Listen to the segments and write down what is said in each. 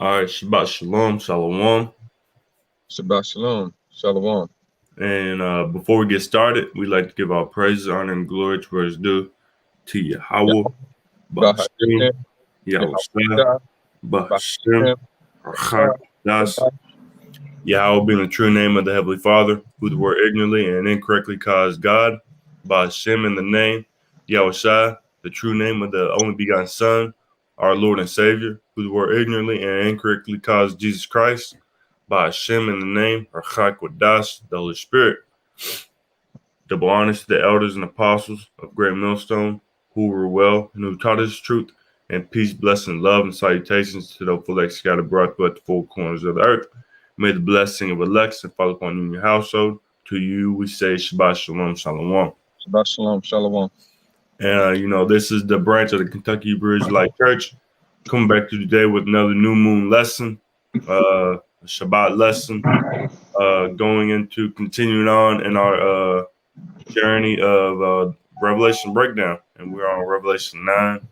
All right, Shabbat Shalom, Shalom. Shabbat shalom. Shalom. And before we get started, we'd like to give our praise, honor, and glory to where it's due to Yahweh, Ba'ashem, Bahashem. Yahushua, Yahweh. Ba'ashem, Bahashem. Rachak, Das, Yahweh being the true name of the Heavenly Father, who the word ignorantly and incorrectly calls God, Ba'ashem in the name, Yahushua, the true name of the only begotten Son, our Lord and Savior, who the word ignorantly and incorrectly calls Jesus Christ, Ba'ashem in the name, Rachak Das, the Holy Spirit. Double honors to the elders and apostles of Great Millstone, who were well and who taught us truth, and peace, blessing, love, and salutations to those elect scattered abroad throughout the four corners of the earth. May the blessing of election fall upon you and your household. To you we say Shabbat Shalom, Shalom. Shabbat shalom. Shalom. And, this is the branch of the Kentucky Hebrew Israelite Church coming back to you today with another new moon lesson, a Shabbat lesson, going into continuing on in our journey of Revelation breakdown. And we're on Revelation 9,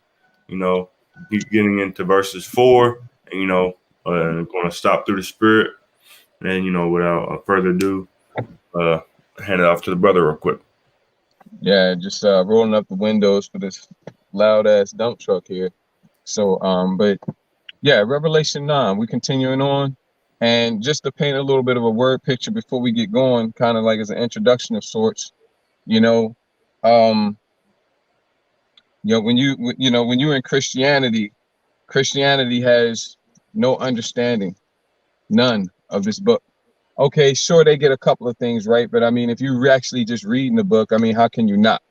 getting into verses 4, and, going to stop through the Spirit. And, without further ado, hand it off to the brother real quick. Yeah, just rolling up the windows for this loud ass dump truck here. So, but yeah, Revelation 9, we continuing on. And just to paint a little bit of a word picture before we get going, kind of like as an introduction of sorts, when you're in Christianity, Christianity has no understanding, none of this book. Okay, sure, they get a couple of things right, but I mean, if you're actually just reading the book, I mean, how can you not,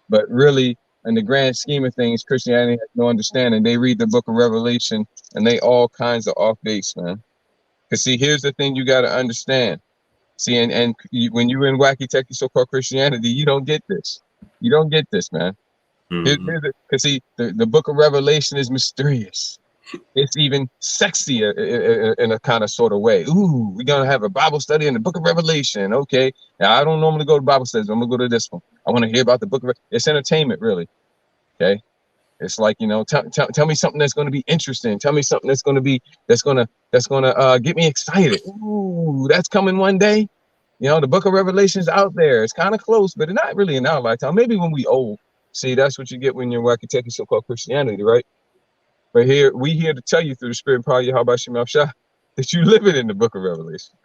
But really, in the grand scheme of things, Christianity has no understanding. They read the book of Revelation, and they all kinds of off base, man. Because see, here's the thing you got to understand. See, when you're in wacky techie so-called Christianity, you don't get this. You don't get this, man. Because see, the book of Revelation is mysterious. It's even sexy in a kind of sort of way. Ooh, we're gonna have a Bible study in the book of Revelation. Okay. Now I don't normally go to Bible studies. I'm gonna go to this one. I want to hear about the book of it's entertainment, really. Okay. It's like, tell me something that's gonna be interesting. Tell me something that's gonna get me excited. Ooh, that's coming one day. The book of Revelation is out there. It's kind of close, but it's not really in our lifetime. Maybe when we old. See, that's what you get when you're wacky techie so-called Christianity, right? But we here to tell you through the Spirit and power of Yahweh Shem Shah that you're living in the book of Revelation.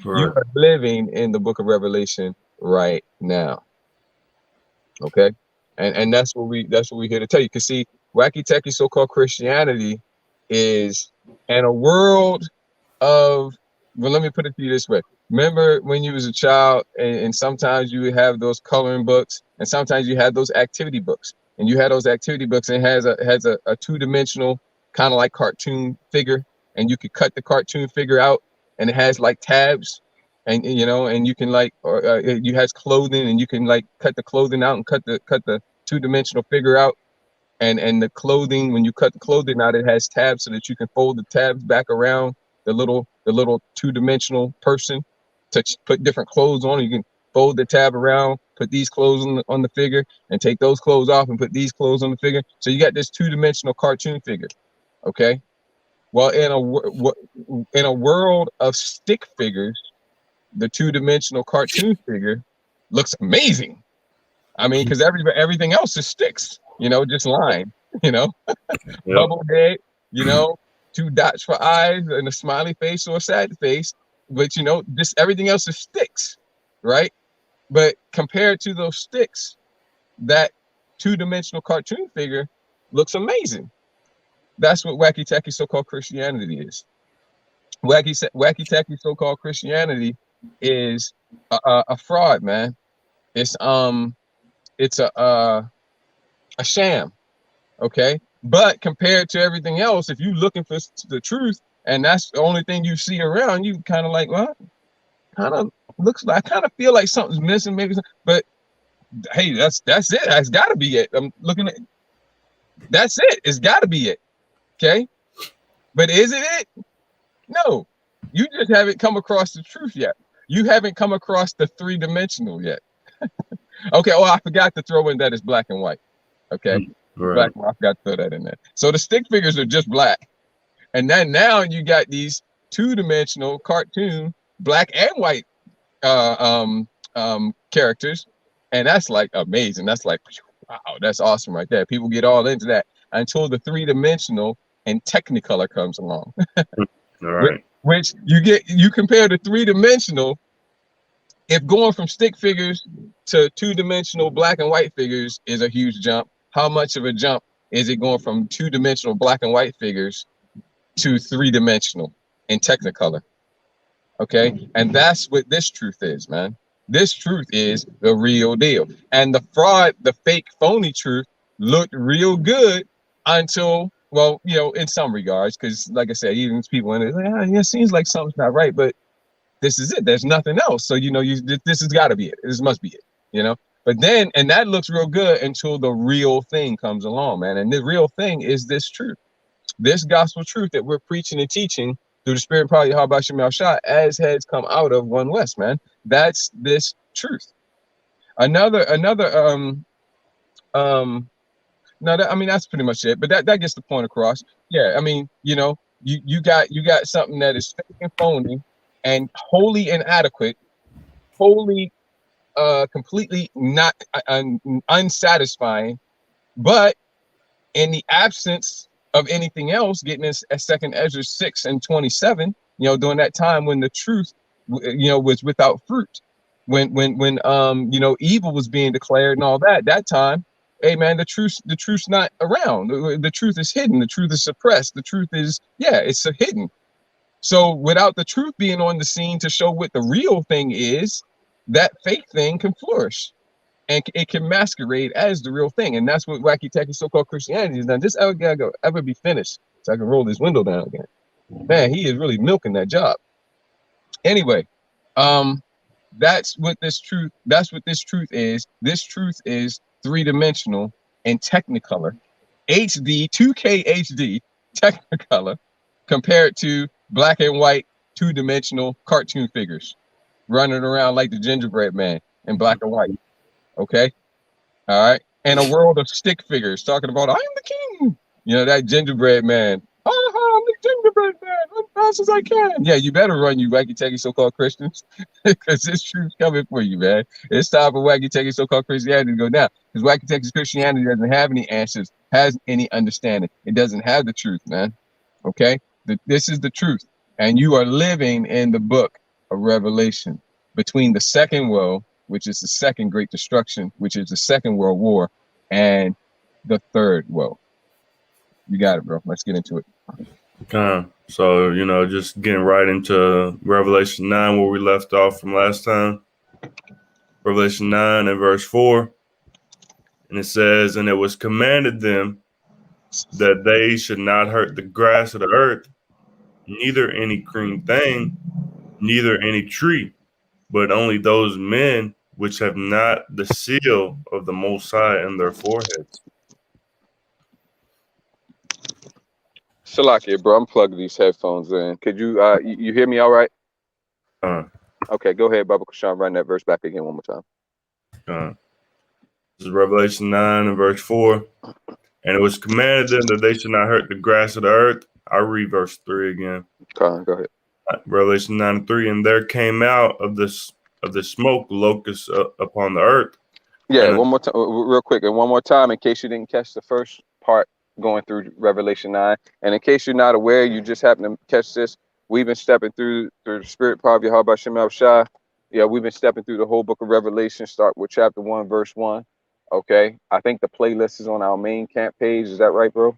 Right. You are living in the book of Revelation right now. Okay, and that's what we're here to tell you. Because see, wacky techie so-called Christianity is in a world of. Well, let me put it to you this way. Remember when you was a child, and sometimes you would have those coloring books, and sometimes you had those activity books. And you had those activity books, and it has a two-dimensional kind of like cartoon figure, and you could cut the cartoon figure out, and it has like tabs, and you can like, you has clothing, and you can like cut the clothing out and cut the two-dimensional figure out, and the clothing, when you cut the clothing out, it has tabs so that you can fold the tabs back around the little two-dimensional person to put different clothes on. You can fold the tab around, put these clothes on the figure, and take those clothes off and put these clothes on the figure. So you got this two-dimensional cartoon figure. Okay. Well, in a world of stick figures, the two-dimensional cartoon figure looks amazing. I mean, because everything else is sticks, just line, Yep. Bubble head, 2 dots for eyes and a smiley face or a sad face. But this everything else is sticks, right? But compared to those sticks, that two-dimensional cartoon figure looks amazing. That's what wacky techie so-called Christianity is. Wacky techie so-called Christianity is a fraud, man. It's a sham, okay? But compared to everything else, if you're looking for the truth, and that's the only thing you see around, you kind of like, well, kind of looks like, I kind of feel like something's missing, maybe. But hey, that's it. That's got to be it. I'm looking at. That's it. It's got to be it. Okay. But is it? No. You just haven't come across the truth yet. You haven't come across the three-dimensional yet. Okay. Oh, I forgot to throw in that it's black and white. Okay. Right. Black. I forgot to throw that in there. So the stick figures are just black. And then now you got these two-dimensional cartoon black and white characters, and that's like amazing. That's like, wow, that's awesome right there. People get all into that until the three-dimensional and Technicolor comes along. All right. Which you compare the three-dimensional. If going from stick figures to two-dimensional black and white figures is a huge jump, how much of a jump is it going from two-dimensional black and white figures to three-dimensional in Technicolor? Okay, and that's what this truth is, man. This truth is the real deal. And the fraud, the fake, phony truth looked real good until, well, you know, in some regards, because like I said, even people in it, it seems like something's not right, but this is it. There's nothing else. So, you know, this has got to be it. This must be it, you know? But then, and that looks real good until the real thing comes along, man. And the real thing is this truth, this gospel truth that we're preaching and teaching through the Spirit, probably how about Shem Shah, as heads come out of One West, man. That's this truth. Another, no, I mean, that's pretty much it. But that gets the point across. Yeah, I mean, you know, you got something that is fake and phony and wholly inadequate, wholly completely not unsatisfying, but in the absence of anything else, getting this at 2 Ezra 6:27, you know, during that time when the truth, you know, was without fruit, when you know, evil was being declared and all that time, hey man, the truth's not around. The truth is hidden. The truth is suppressed. The truth is, yeah, it's hidden. So without the truth being on the scene to show what the real thing is, that fake thing can flourish and it can masquerade as the real thing. And that's what wacky tacky so-called Christianity has done. This ever be finished so I can roll this window down again. Man, he is really milking that job. Anyway, that's what this truth is. This truth is three-dimensional and Technicolor, HD, 2K HD Technicolor, compared to black and white two-dimensional cartoon figures running around like the gingerbread man in black and white. Okay, all right, and a world of stick figures talking about, I'm the king, you know, that gingerbread man. I'm the gingerbread man, run fast as I can. Yeah, you better run, you wacky tacky so-called Christians, because this truth's coming for you, man. It's time for wacky tacky so-called Christianity to go down, because wacky tacky Christianity doesn't have any answers, has any understanding. It doesn't have the truth, man. Okay, this is the truth, and you are living in the book of Revelation between the second woe, which is the second great destruction, which is the Second World War, and the third woe. You got it, bro. Let's get into it. So, you know, just getting right into Revelation 9, where we left off from last time. Revelation 9 and verse 4. And it says, and it was commanded them that they should not hurt the grass of the earth, neither any green thing, neither any tree, but only those men which have not the seal of the Most High in their foreheads. Salakia, bro, I'm plugging these headphones in. Could you you hear me all right? Okay, go ahead, Baba Kashan, run that verse back again one more time. This is Revelation 9 and verse 4. And it was commanded them that they should not hurt the grass of the earth. I'll read verse 3 again. Go ahead. Revelation 9 and 3. And there came out of the smoke locusts upon the earth. Yeah, one more time, real quick, and one more time, in case you didn't catch the first part going through Revelation 9, and in case you're not aware, you just happen to catch this. We've been stepping through the Spirit Power of Yahweh Shem Shah. Yeah, we've been stepping through the whole book of Revelation. Start with chapter 1, verse 1. Okay, I think the playlist is on our main camp page. Is that right, bro?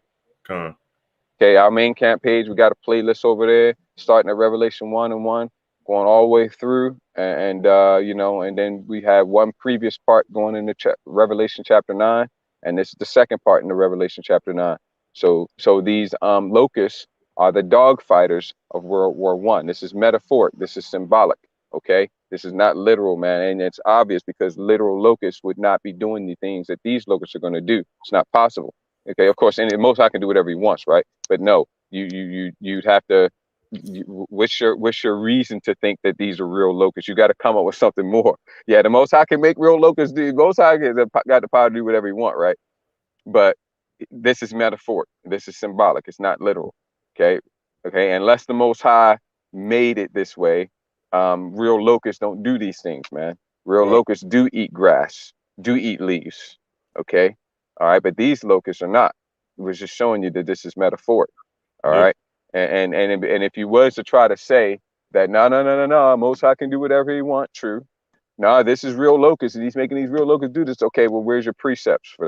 Okay, our main camp page, we got a playlist over there, starting at Revelation 1 and 1, going all the way through, and you know, and then we have one previous part going into Revelation chapter 9, and this is the second part in the Revelation chapter 9. So these locusts are the dog fighters of World War I. This is metaphoric. This is symbolic. Okay, this is not literal, man, and it's obvious because literal locusts would not be doing the things that these locusts are going to do. It's not possible. Okay, of course, and Most High can do whatever he wants, right? But no, you'd have to. What's your reason to think that these are real locusts? You got to come up with something more. Yeah, the Most High can make real locusts. The Most High got the power to do whatever he want, right? But this is metaphoric. This is symbolic. It's not literal. Okay. Okay, unless the Most High made it this way. Real locusts don't do these things, man. Real Right. locusts do eat grass, do eat leaves. Okay, all right, but these locusts are not. It was just showing you that this is metaphoric. All Yep. right, and if you was to try to say that no, Most High can do whatever he wants, true. No, this is real locusts, and he's making these real locusts do this. Okay, well, where's your precepts for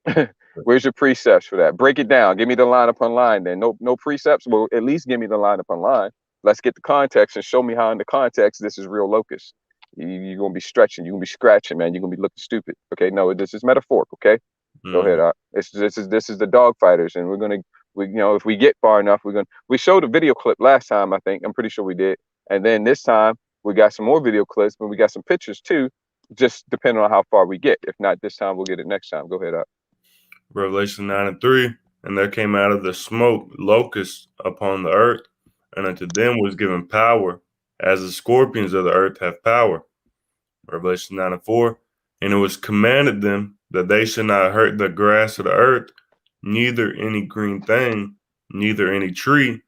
that? Where's your precepts for that? Break it down. Give me the line upon line then. No precepts. Well, at least give me the line upon line. Let's get the context and show me how in the context this is real locust. You're gonna be stretching, you're gonna be scratching, man. You're gonna be looking stupid. Okay, no, this is metaphoric, okay? Go ahead. This is the dog fighters, and if we get far enough, we showed a video clip last time, I think. I'm pretty sure we did. And then this time we got some more video clips, but we got some pictures too, just depending on how far we get. If not this time, we'll get it next time. Go ahead. Revelation 9:3. And there came out of the smoke locusts upon the earth, and unto them was given power, as the scorpions of the earth have power. Revelation 9:4. And it was commanded them that they should not hurt the grass of the earth, neither any green thing, neither any tree,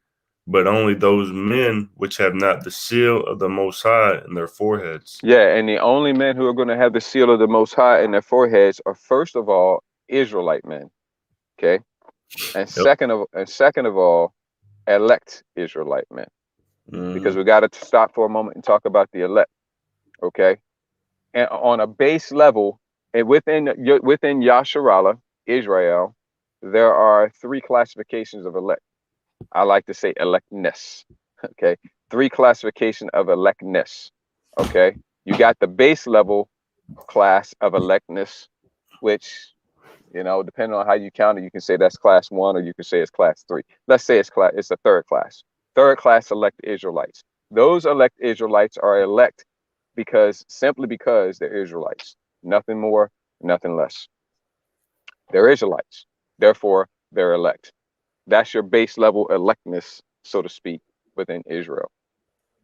but only those men which have not the seal of the Most High in their foreheads. Yeah, and the only men who are going to have the seal of the Most High in their foreheads are, first of all, Israelite men. Okay, and Yep. second of all, elect Israelite men. Because we got to stop for a moment and talk about the elect. Okay, and on a base level, and within Yasharallah, Israel, there are three classifications of elect. I like to say electness. Okay, three classifications of electness. Okay, you got the base level class of electness, which, depending on how you count it, you can say that's class 1 or you can say it's class 3. Let's say it's a third class. Third class elect Israelites. Those elect Israelites are elect simply because they're Israelites. Nothing more, nothing less. They're Israelites. Therefore, they're elect. That's your base level electness, so to speak, within Israel.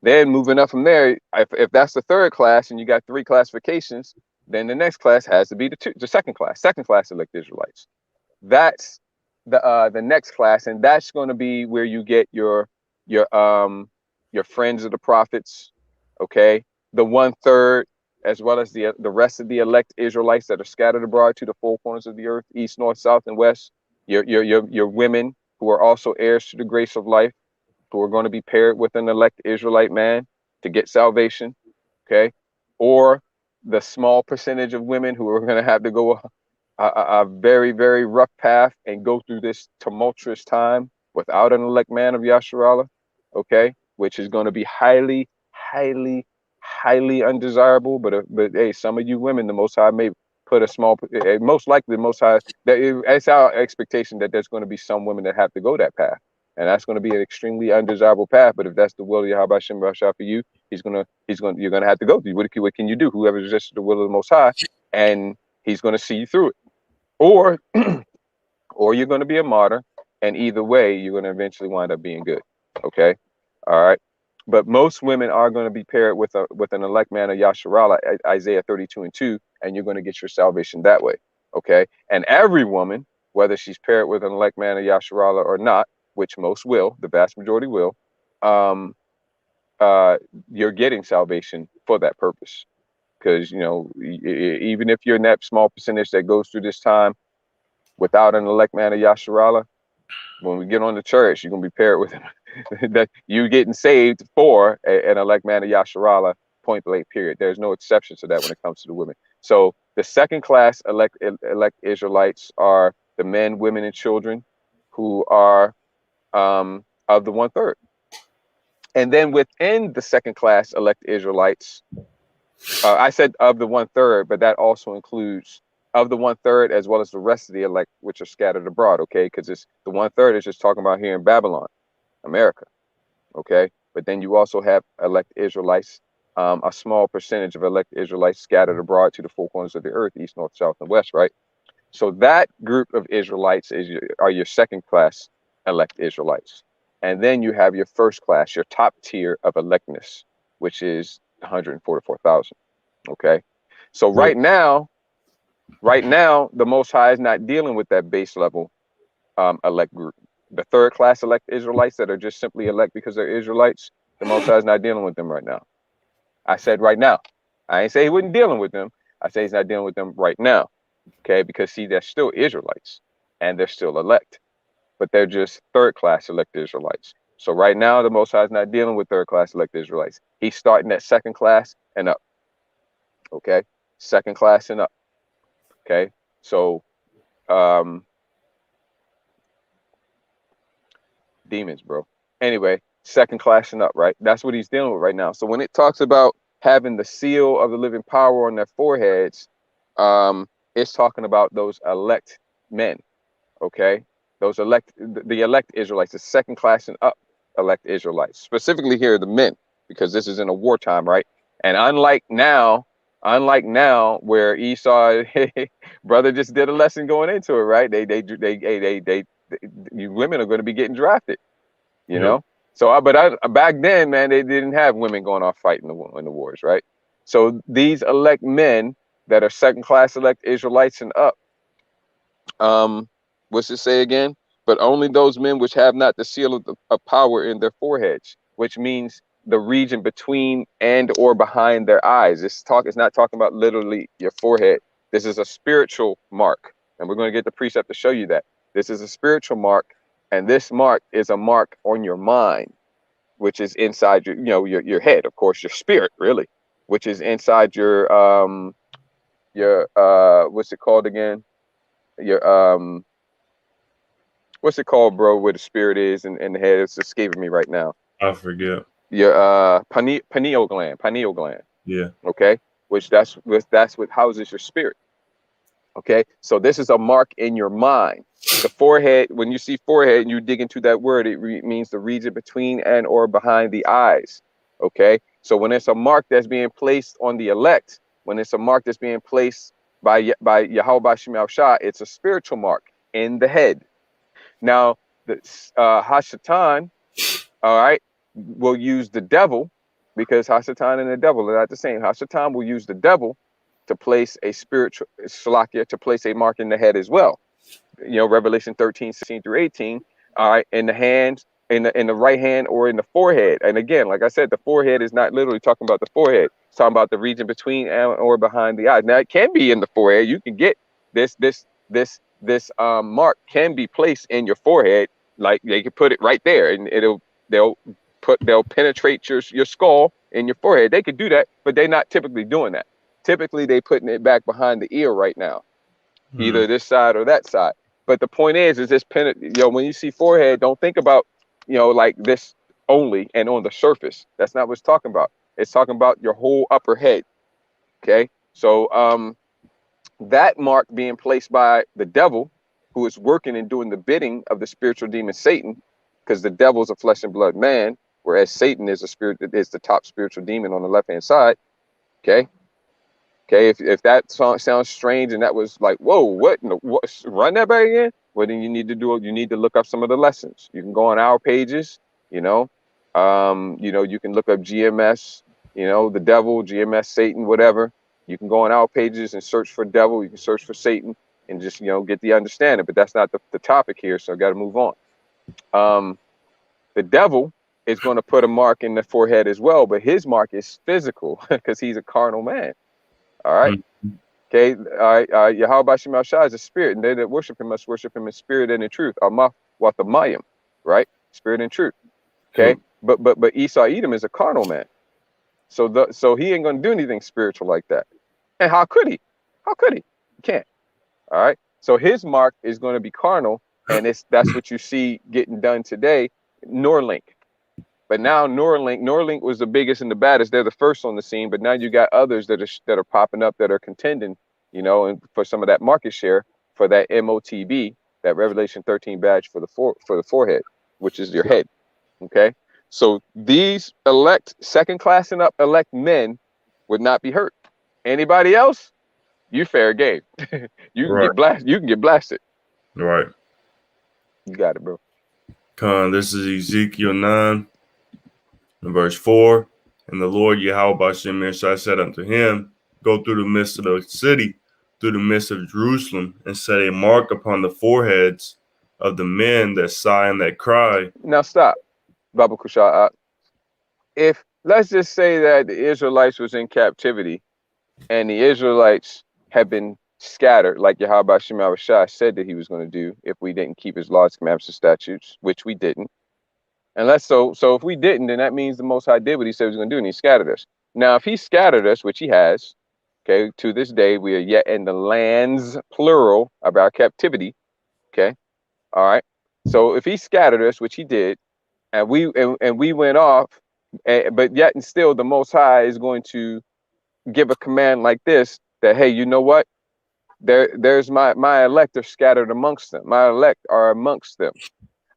Then moving up from there, if that's the third class and you got three classifications, then the next class has to be the second class elect Israelites. That's the next class, and that's going to be where you get your friends of the prophets, okay, the 1/3, as well as the rest of the elect Israelites that are scattered abroad to the four corners of the earth, east, north, south, and west. Your women who are also heirs to the grace of life, who are going to be paired with an elect Israelite man to get salvation, okay? Or the small percentage of women who are going to have to go a very, very rough path and go through this tumultuous time without an elect man of Yasharallah, okay? Which is going to be highly, highly, highly undesirable. But hey, some of you women, the Most High may put most likely the Most High, it's our expectation that there's going to be some women that have to go that path. And that's going to be an extremely undesirable path. But if that's the will of Yahweh Shem Rasha for you, you're going to have to go through. What can you do? Whoever resists the will of the Most High, and he's going to see you through it. Or you're going to be a martyr, and either way, you're going to eventually wind up being good. Okay, all right. But most women are going to be paired with an elect man of Yasharallah, Isaiah 32:2, and you're going to get your salvation that way. Okay, and every woman, whether she's paired with an elect man of Yasharallah or not, which most will, the vast majority will, you're getting salvation for that purpose. Because, even if you're in that small percentage that goes through this time without an elect man of Yasharallah, when we get on the church, you're going to be paired with that you getting saved for an elect man of Yasharallah, point blank, period. There's no exception to that when it comes to the women. So the second class elect Israelites are the men, women, and children who are of the 1/3. And then within the second class elect Israelites, I said of the 1/3, but that also includes of the 1/3 as well as the rest of the elect, which are scattered abroad, okay? Because it's the 1/3 is just talking about here in Babylon, America, okay? But then you also have elect Israelites, a small percentage of elect Israelites scattered abroad to the four corners of the earth, east, north, south, and west, right? So that group of Israelites are your second class elect Israelites. And then you have your first class, your top tier of electness, which is 144,000. Okay. So right now, the Most High is not dealing with that base level elect group. the third class elect Israelites that are just simply elect because they're Israelites, the Most High is not dealing with them right now. I said right now. I ain't say he wasn't dealing with them. I say he's not dealing with them right now. Okay, because see, they're still Israelites and they're still elect, but they're just third class elect Israelites. So right now, the Most High is not dealing with third class elect Israelites. He's starting at second class and up. Okay, second class and up. Okay, so demons, bro. Anyway, second class and up, right? That's what he's dealing with right now. So when it talks about having the seal of the living power on their foreheads, it's talking about those elect men. Okay, those the elect Israelites, the second class and up elect Israelites, specifically here the men, because this is in a wartime, right? And unlike now where Esau, brother just did a lesson going into it, right? You women are going to be getting drafted, you know. So, back then, man, they didn't have women going off fighting in the wars, right? So these elect men that are second class elect Israelites and up, what's it say again? But only those men which have not the seal of power in their foreheads, which means the region between and or behind their eyes. It's not talking about literally your forehead. This is a spiritual mark, and we're going to get the precept to show you that. This is a spiritual mark, and this mark is a mark on your mind, which is inside your head, of course, your spirit, really, which is inside your what's it called again? Your what's it called, bro, where the spirit is and the head? It's escaping me right now. I forget. Your pineal gland. Yeah. Okay, which that's what houses your spirit. Okay, so this is a mark in your mind. The forehead, when you see forehead and you dig into that word, it means the region between and or behind the eyes. Okay, so when it's a mark that's being placed on the elect, when it's a mark that's being placed by Yahweh Shema Shah, it's a spiritual mark in the head. Now, the Hashatan, all right, will use the devil, because Hashatan and the devil are not the same. Hashatan will use the devil to place a spiritual Shalakia, to place a mark in the head as well. Revelation 13:16-18. All right, in the hands, in the right hand, or in the forehead. And again, like I said, the forehead is not literally talking about the forehead. It's talking about the region between and or behind the eyes. Now, it can be in the forehead. You can get this mark can be placed in your forehead. Like they can put it right there, and they'll penetrate your skull in your forehead. They could do that, but they're not typically doing that. Typically, they putting it back behind the ear right now, either this side or that side. But the point is this when you see forehead, don't think about like this only and on the surface. That's not what it's talking about. It's talking about your whole upper head. Okay, so that mark being placed by the devil, who is working and doing the bidding of the spiritual demon Satan, because the devil is a flesh and blood man, whereas Satan is the top spiritual demon on the left hand side. Okay, if that sounds strange and that was like, whoa, what run that back again? Well, then you need to look up some of the lessons. You can go on our pages, you can look up GMS, the devil, GMS, Satan, whatever. You can go on our pages and search for devil. You can search for Satan and just, get the understanding. But that's not the topic here, so I got to move on. The devil is going to put a mark in the forehead as well, but his mark is physical because he's a carnal man. All right. Okay. All right. Yahweh Shema Shah is a spirit, and they that worship him must worship him in spirit and in truth. Amah Watamayim, right? Spirit and truth. Okay. But Esau Edom is a carnal man. So he ain't gonna do anything spiritual like that. And how could he? He can't. All right. So his mark is going to be carnal, and that's what you see getting done today. Neuralink. But now Neuralink was the biggest and the baddest. They're the first on the scene, but now you got others that are popping up that are contending, and for some of that market share for that MOTB, that Revelation 13 badge for the forehead, which is your head. Okay, so these second class and up elect men would not be hurt. Anybody else, you fair game. You can get blasted. You can get blasted. Right. You got it, bro. This is Ezekiel 9. In verse 4, and the Lord Yahweh Shem said unto him, go through the midst of the city, through the midst of Jerusalem, and set a mark upon the foreheads of the men that sigh and that cry. Now stop, Baba Kushal. If let's just say that the Israelites was in captivity and the Israelites had been scattered, like Yahweh Shema Shah said that he was going to do if we didn't keep his laws, commandments, and statutes, which we didn't. And so if we didn't, then that means the Most High did what he said he was going to do, and he scattered us. Now, if he scattered us, which he has, okay, to this day, we are yet in the lands, plural, of our captivity, okay, all right. So if he scattered us, which he did, and we went off, but yet and still the Most High is going to give a command like this, that, hey, you know what? There's my elect are scattered amongst them. My elect are amongst them.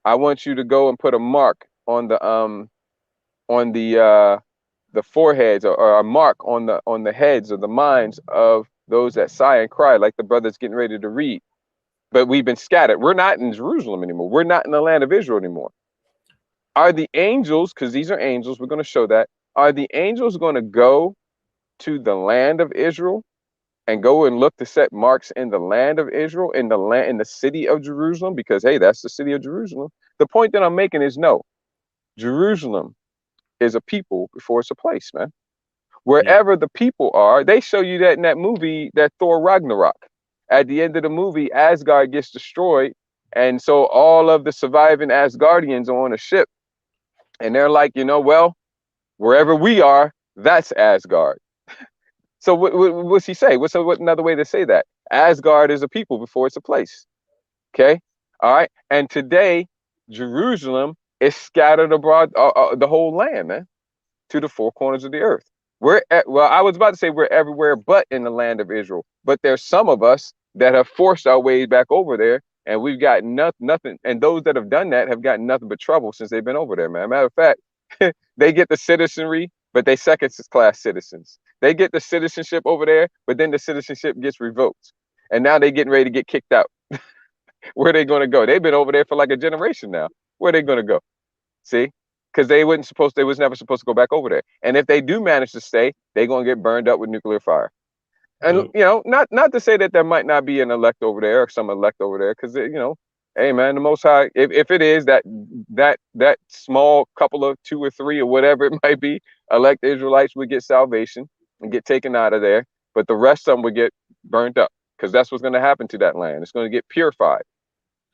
I want you to go and put a mark on the foreheads, or a mark on the heads or the minds of those that sigh and cry, like the brother's getting ready to read. But we've been scattered. We're not in Jerusalem anymore. We're not in the land of Israel anymore. Are the angels, because these are angels, we're going to show that, are the angels going to go to the land of Israel and go and look to set marks in the land of Israel, in the city of Jerusalem? Because, hey, that's the city of Jerusalem. The point that I'm making is, no, Jerusalem is a people before it's a place, man. Wherever the people are, they show you that in that movie, that Thor Ragnarok. At the end of the movie, Asgard gets destroyed, and so all of the surviving Asgardians are on a ship, and they're like, well, wherever we are, that's Asgard. So what's he say? What another way to say that? Asgard is a people before it's a place. Okay, all right. And today, Jerusalem is scattered abroad, the whole land, man, to the four corners of the earth. Well, I was about to say we're everywhere but in the land of Israel. But there's some of us that have forced our way back over there, and we've got nothing. And those that have done that have gotten nothing but trouble since they've been over there, man. Matter of fact, they get the citizenry, but they second-class citizens. They get the citizenship over there, but then the citizenship gets revoked. And now they're getting ready to get kicked out. Where are they going to go? They've been over there for like a generation now. Where are they going to go? See? Because they was never supposed to go back over there. And if they do manage to stay, they're going to get burned up with nuclear fire. And, not to say that there might not be an elect over there or some elect over there, because, hey, man, the Most High, if it is that small couple of 2 or 3 or whatever it might be, elect Israelites would get salvation and get taken out of there. But the rest of them would get burned up, because that's what's going to happen to that land. It's going to get purified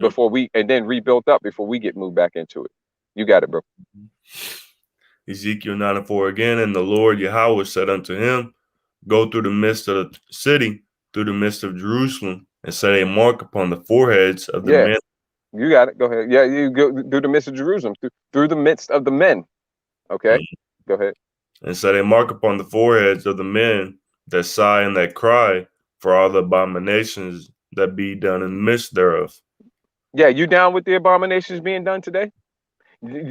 and then rebuilt up before we get moved back into it. You got it, bro. Ezekiel 9:4 again, and the Lord Yahweh said unto him, go through the midst of the city, through the midst of Jerusalem, and set a mark upon the foreheads of the men. You got it. Go ahead. Yeah, you go through the midst of Jerusalem, through the midst of the men. Okay, Go ahead. And set a mark upon the foreheads of the men that sigh and that cry for all the abominations that be done in the midst thereof. Yeah, you down with the abominations being done today?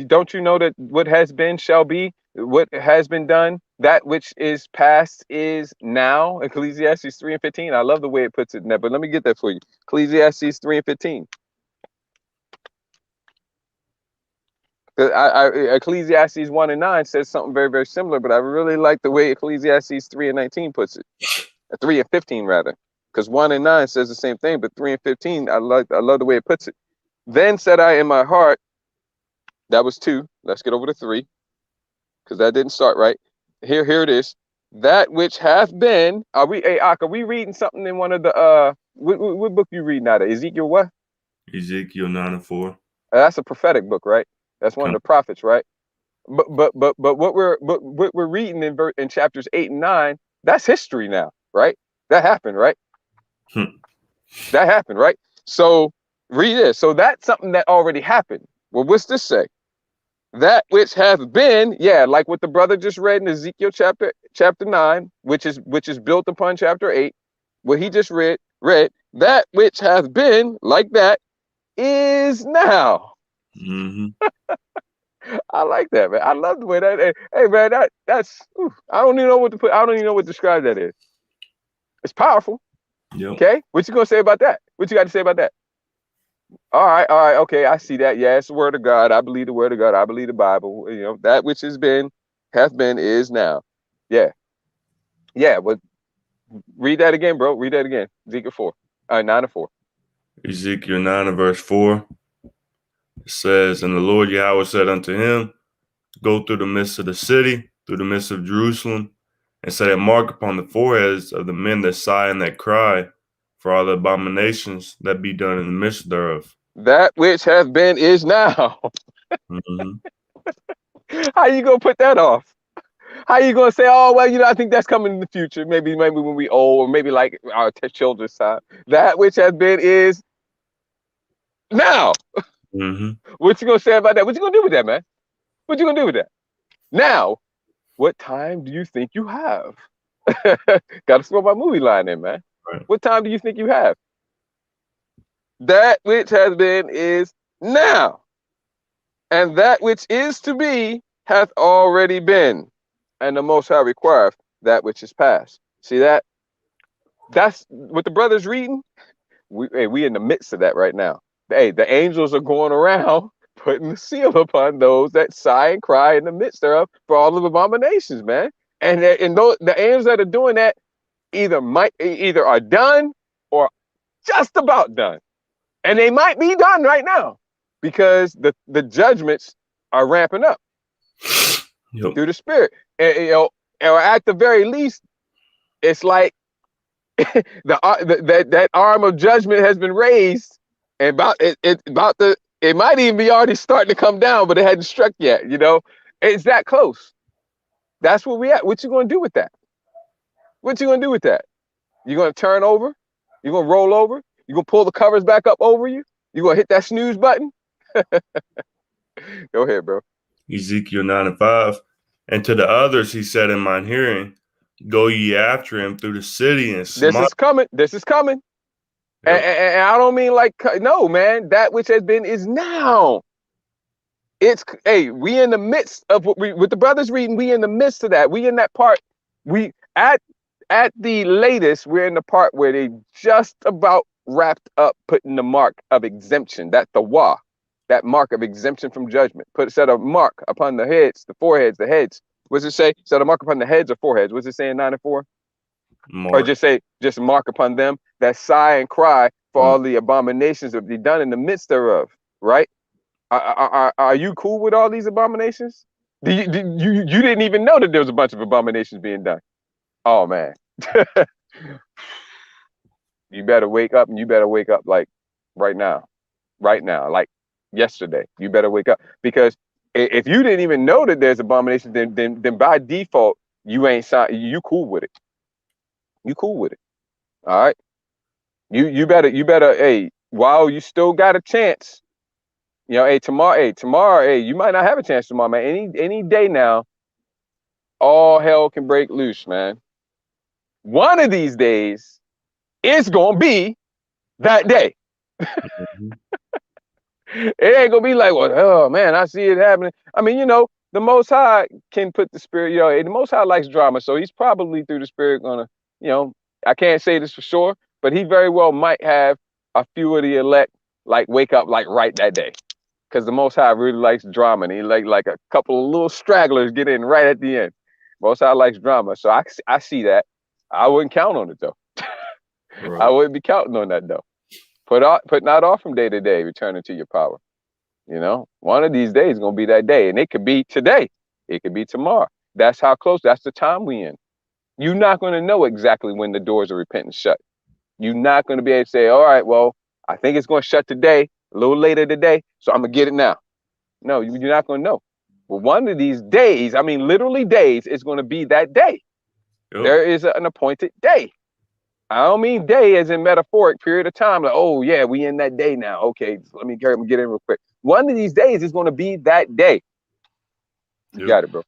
Don't you know that what has been shall be? What has been done, that which is past is now. Ecclesiastes 3:15. I love the way it puts it in there, but let me get that for you. Ecclesiastes 3:15. Ecclesiastes 1:9 says something very, very similar, but I really like the way Ecclesiastes 3:19 puts it. 3:15 rather, because 1:9 says the same thing, but 3:15, I love the way it puts it. Then said I in my heart, that was 2. Let's get over to 3, because that didn't start right. Here it is. That which hath been. Are we reading something in one of the what book you reading out of? Ezekiel what? Ezekiel 9:4. That's a prophetic book, right? That's one of the prophets, right? But what we're reading in chapters 8 and 9, that's history now, right? That happened, right? That happened, right? So read this. So that's something that already happened. Well, what's this say? That which hath been, like what the brother just read in Ezekiel chapter 9, which is built upon chapter 8. What he just read, that which hath been, like that, is now. I like that, man. I love the way that. Hey, man, that's. I don't even know what to put. I don't even know what to describe that is. It's powerful. Yep. Okay, what you gonna say about that? What you got to say about that? All right, okay, I see that. Yeah, it's the word of God. I believe the word of God. I believe the Bible. That which hath been, is now. Yeah. But read that again, bro. Read that again. Ezekiel 4, 9 and 4. Ezekiel 9 and verse 4. It says, and the Lord Yahweh said unto him, go through the midst of the city, through the midst of Jerusalem, and set a mark upon the foreheads of the men that sigh and that cry for all the abominations that be done in the midst thereof. That which hath been is now. Mm-hmm. How you gonna put that off? How you gonna say, oh well, I think that's coming in the future, maybe when we old, or maybe like our children's time. That which has been is now. Mm-hmm. What you gonna say about that? What you gonna do with that, man? What you gonna do with that? Now, what time do you think you have? Gotta throw my movie line in, man. Right. What time do you think you have? That which has been is now, and that which is to be hath already been, and the Most High requireth that which is past. See that? That's what the brothers reading. We in the midst of that right now. Hey, the angels are going around putting the seal upon those that sigh and cry in the midst thereof for all of the abominations, man. And the angels that are doing that either are done or just about done, and they might be done right now because the judgments are ramping up through the Spirit, and, or at the very least, it's like that arm of judgment has been raised, and it might even be already starting to come down, but it hadn't struck yet. It's that close. That's where we at. What you gonna do with that? What you gonna do with that? You gonna turn over? You gonna roll over? You gonna pull the covers back up over you? You gonna hit that snooze button? Go ahead, bro. Ezekiel 9:5. And to the others he said in mine hearing, go ye after him through the city and smite. This is coming. Yep. And I don't mean like, no, man. That which has been is now. We in the midst of what the brothers reading. We in the midst of that. We in that part. We at the latest. We're in the part where they just about wrapped up putting the mark of exemption. That mark of exemption from judgment. Set a mark upon the heads, the foreheads, the heads. What's it say? Set a mark upon the heads or foreheads. What's it saying? 9 and 4. Mark. Or just mark upon them that sigh and cry for all the abominations that be done in the midst thereof. Right? Are you cool with all these abominations? You didn't even know that there was a bunch of abominations being done. Oh man. You better wake up, and you better wake up like right now, like yesterday. You better wake up, because if you didn't even know that there's abominations, then by default you cool with it. You cool with it. All right. You better. Hey, while you still got a chance, tomorrow, you might not have a chance tomorrow, man. Any day now, all hell can break loose, man. One of these days, it's gonna be that day. It ain't gonna be like, well, oh man, I see it happening. I mean, the Most High can put the Spirit. The Most High likes drama, so he's probably through the Spirit gonna, I can't say this for sure, but he very well might have a few of the elect like wake up like right that day, because the Most High really likes drama, and he like a couple of little stragglers get in right at the end. Most High likes drama, so I see that. I wouldn't count on it though. Right. I wouldn't be counting on that though. Put not off from day to day, returning to your power. One of these days is gonna be that day, and it could be today, it could be tomorrow. That's how close. That's the time we in. You're not gonna know exactly when the doors of repentance shut. You're not gonna be able to say, all right, well, I think it's gonna shut today, a little later today, so I'm gonna get it now. No, you're not gonna know. But one of these days, I mean literally days, is gonna be that day. Yep. There is an appointed day. I don't mean day as in metaphoric period of time. Like, oh yeah, we in that day now. Okay, let me get in real quick. One of these days is going to be that day. You got it, bro.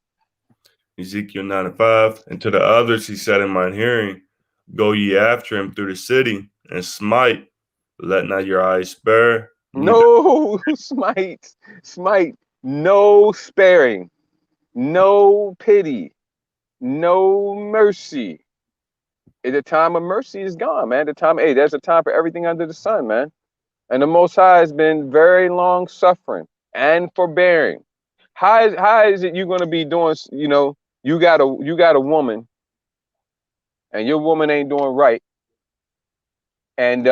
Ezekiel 9:5. And to the others he said in mine hearing, go ye after him through the city and smite. Let not your eyes spare. No smite. No sparing. No pity. No mercy. The time of mercy is gone, man. There's a time for everything under the sun, man. And the Most High has been very long suffering and forbearing. How is it you're gonna be doing? You got a woman, and your woman ain't doing right, and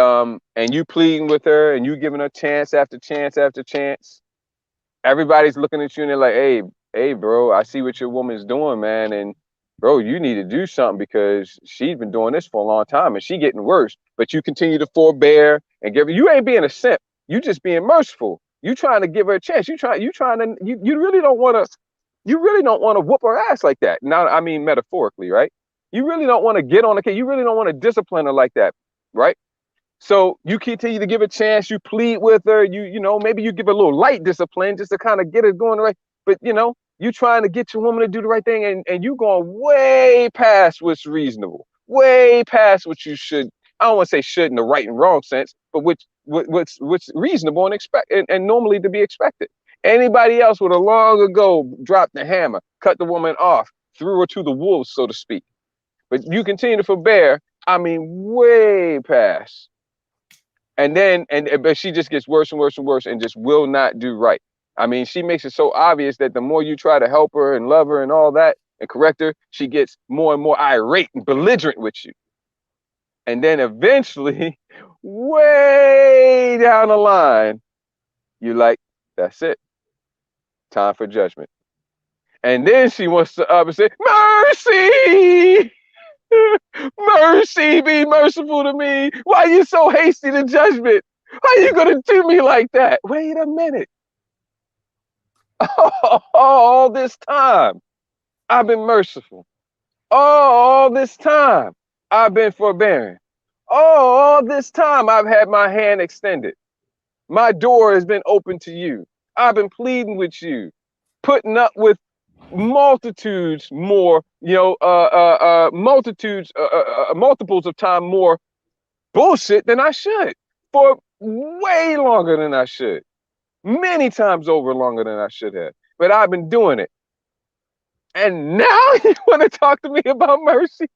you pleading with her, and you giving her chance after chance after chance, Everybody's looking at you and they're like, hey, bro, I see what your woman's doing, man. And bro, you need to do something because she's been doing this for a long time and she getting worse. But you continue to forbear and give her, you ain't being a simp. You just being merciful. You trying to give her a chance. You really don't want to whoop her ass like that. Now, I mean, metaphorically, right? You really don't want to get on the case. You really don't want to discipline her like that, right? So you continue to give a chance, you plead with her, you know, maybe you give a little light discipline just to kind of get it going right. But you know, you trying to get your woman to do the right thing and you going way past what's reasonable, way past what you should. I don't want to say should in the right and wrong sense, but what's reasonable and and normally to be expected. Anybody else would have long ago dropped the hammer, cut the woman off, threw her to the wolves, so to speak. But you continue to forbear, I mean, way past. And then, but she just gets worse and worse and worse and just will not do right. I mean, she makes it so obvious that the more you try to help her and love her and all that and correct her, she gets more and more irate and belligerent with you. And then eventually, way down the line, you're like, that's it. Time for judgment. And then she wants to up and say, mercy! Mercy, be merciful to me. Why are you so hasty to judgment? Why are you going to do me like that? Wait a minute. All this time, I've been merciful. All this time, I've been forbearing. All this time, I've had my hand extended. My door has been open to you. I've been pleading with you, putting up with multitudes more, you know, multiples of time more bullshit than I should for way longer than I should, many times over longer than I should have. But I've been doing it. And now you want to talk to me about mercy?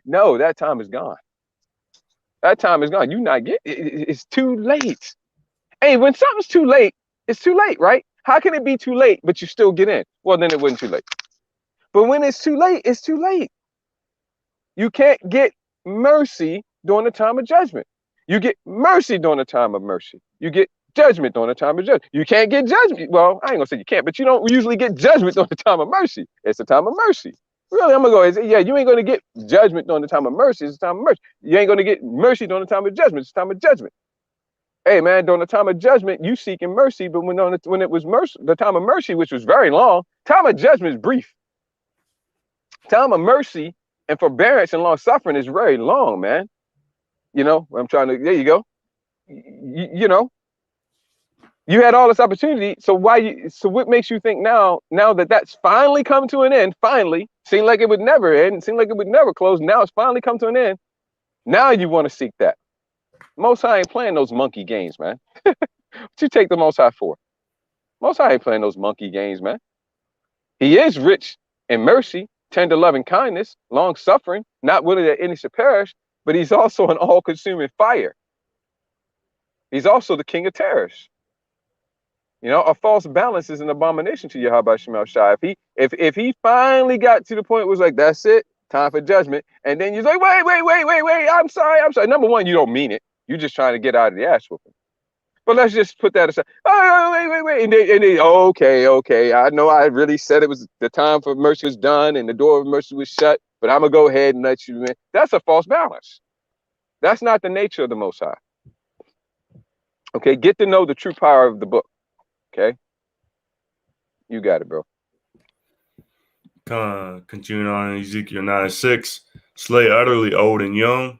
No, that time is gone. That time is gone. You not get it. It's too late. Hey, when something's too late, it's too late, right? How can it be too late, but you still get in? Well, then it wasn't too late. But when it's too late, it's too late. You can't get mercy during the time of judgment. You get mercy during the time of mercy. You get judgment during the time of judgment. You can't get judgment. Well, I ain't gonna say you can't, but you don't usually get judgment during the time of mercy. It's the time of mercy. Really, I'm gonna go, yeah, you ain't gonna get judgment during the time of mercy. It's the time of mercy. You ain't gonna get mercy during the time of judgment. It's the time of judgment. Hey man, during the time of judgment, you seeking mercy, but when it was mercy, the time of mercy, which was very long, time of judgment is brief. Time of mercy and forbearance and long suffering is very long, man. You know, I'm trying to. There you go. You know, you had all this opportunity. So what makes you think now that that's finally come to an end? Finally, seemed like it would never end. Seemed like it would never close. Now it's finally come to an end. Now you want to seek that. Most High ain't playing those monkey games, man. What you take the Most High for? Most High ain't playing those monkey games, man. He is rich in mercy, tender loving kindness, long suffering, not willing that any should perish, but he's also an all-consuming fire. He's also the king of terrors. You know, a false balance is an abomination to Yahweh Shemel Shai. If he finally got to the point where it was like, that's it, time for judgment, and then you're like, wait, I'm sorry. Number one, you don't mean it. You're just trying to get out of the ass whooping. But let's just put that aside. Oh, wait. And they, okay. I know I really said it was the time for mercy was done and the door of mercy was shut, but I'm going to go ahead and let you in. That's a false balance. That's not the nature of the Most High. Okay, get to know the true power of the book. Okay? You got it, bro. Continuing on in Ezekiel 9:6, slay utterly old and young,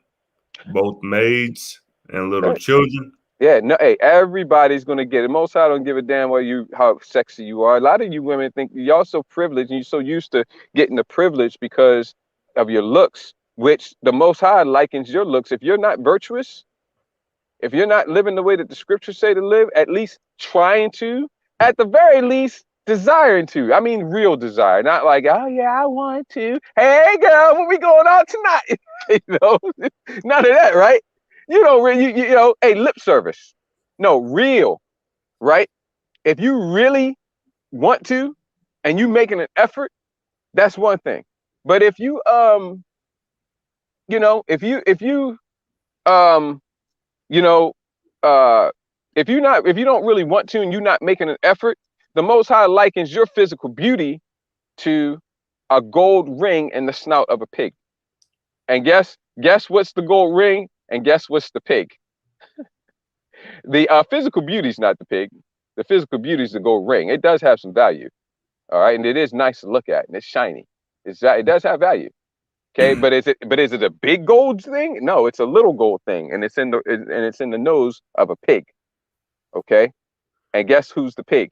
both maids and little children. Yeah, no, hey, everybody's gonna get it. Most High don't give a damn how sexy you are. A lot of you women think y'all so privileged and you're so used to getting the privilege because of your looks, which the Most High likens your looks. If you're not virtuous, if you're not living the way that the scriptures say to live, at least trying to, at the very least, desiring to. I mean, real desire, not like, oh yeah, I want to. Hey girl, what we going on tonight? You know, none of that, right? You don't really, you know, hey, lip service. No, real, right? If you really want to and you making an effort, that's one thing. But if you, you know, if you don't really want to and you're not making an effort, the Most High likens your physical beauty to a gold ring in the snout of a pig. And guess what's the gold ring? And guess what's the pig? The physical beauty is not the pig. The physical beauty is the gold ring. It does have some value, all right, and it is nice to look at, and it's shiny. It does have value, okay. But is it a big gold thing? No, it's a little gold thing, and it's in the nose of a pig, okay. And guess who's the pig?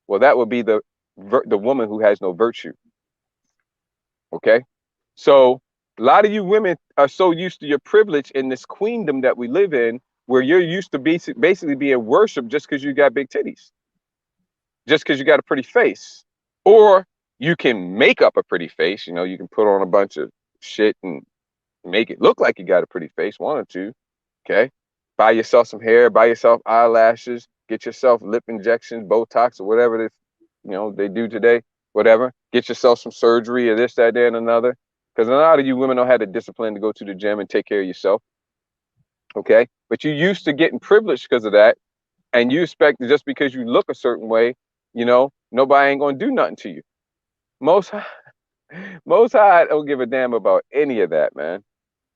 Well, that would be the woman who has no virtue, okay. So a lot of you women are so used to your privilege in this queendom that we live in, where you're used to basically being worshipped just because you got big titties, just because you got a pretty face, or you can make up a pretty face. You know, you can put on a bunch of shit and make it look like you got a pretty face, one or two, okay? Buy yourself some hair, buy yourself eyelashes, get yourself lip injections, Botox, or whatever they do today, whatever. Get yourself some surgery or this, that, and another. Because a lot of you women don't have the discipline to go to the gym and take care of yourself. Okay, but you used to getting privileged because of that, and you expect just because you look a certain way, nobody ain't gonna do nothing to you. Most High don't give a damn about any of that, man.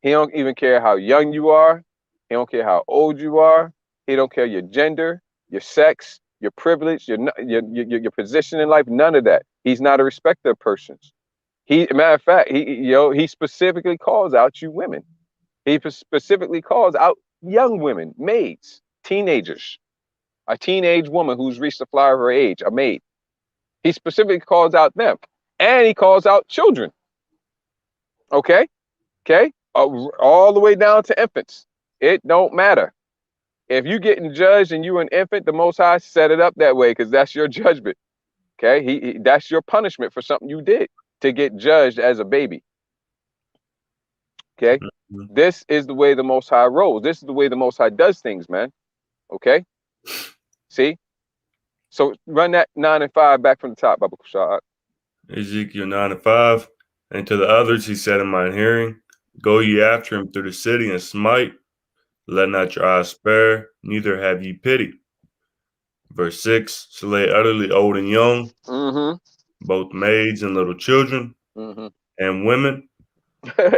He don't even care how young you are. He don't care how old you are. He don't care your gender, your sex, your privilege, your position in life. None of that. He's not a respecter of persons. Matter of fact, he specifically calls out you women. He specifically calls out young women, maids, teenagers, a teenage woman who's reached the flower of her age, a maid. He specifically calls out them, and he calls out children. Okay, all the way down to infants. It don't matter. If you getting judged and you an infant, the Most High set it up that way because that's your judgment. Okay, that's your punishment for something you did to get judged as a baby. Okay, this is the way the Most High rolls. This is the way the Most High does things, man. Okay, see? So run that 9 and 5 back from the top, Baba Kushad. Ezekiel 9 and 5. And to the others he said in mine hearing, go ye after him through the city and smite. Let not your eyes spare, neither have ye pity. Verse 6, slay utterly old and young, both maids and little children, and women.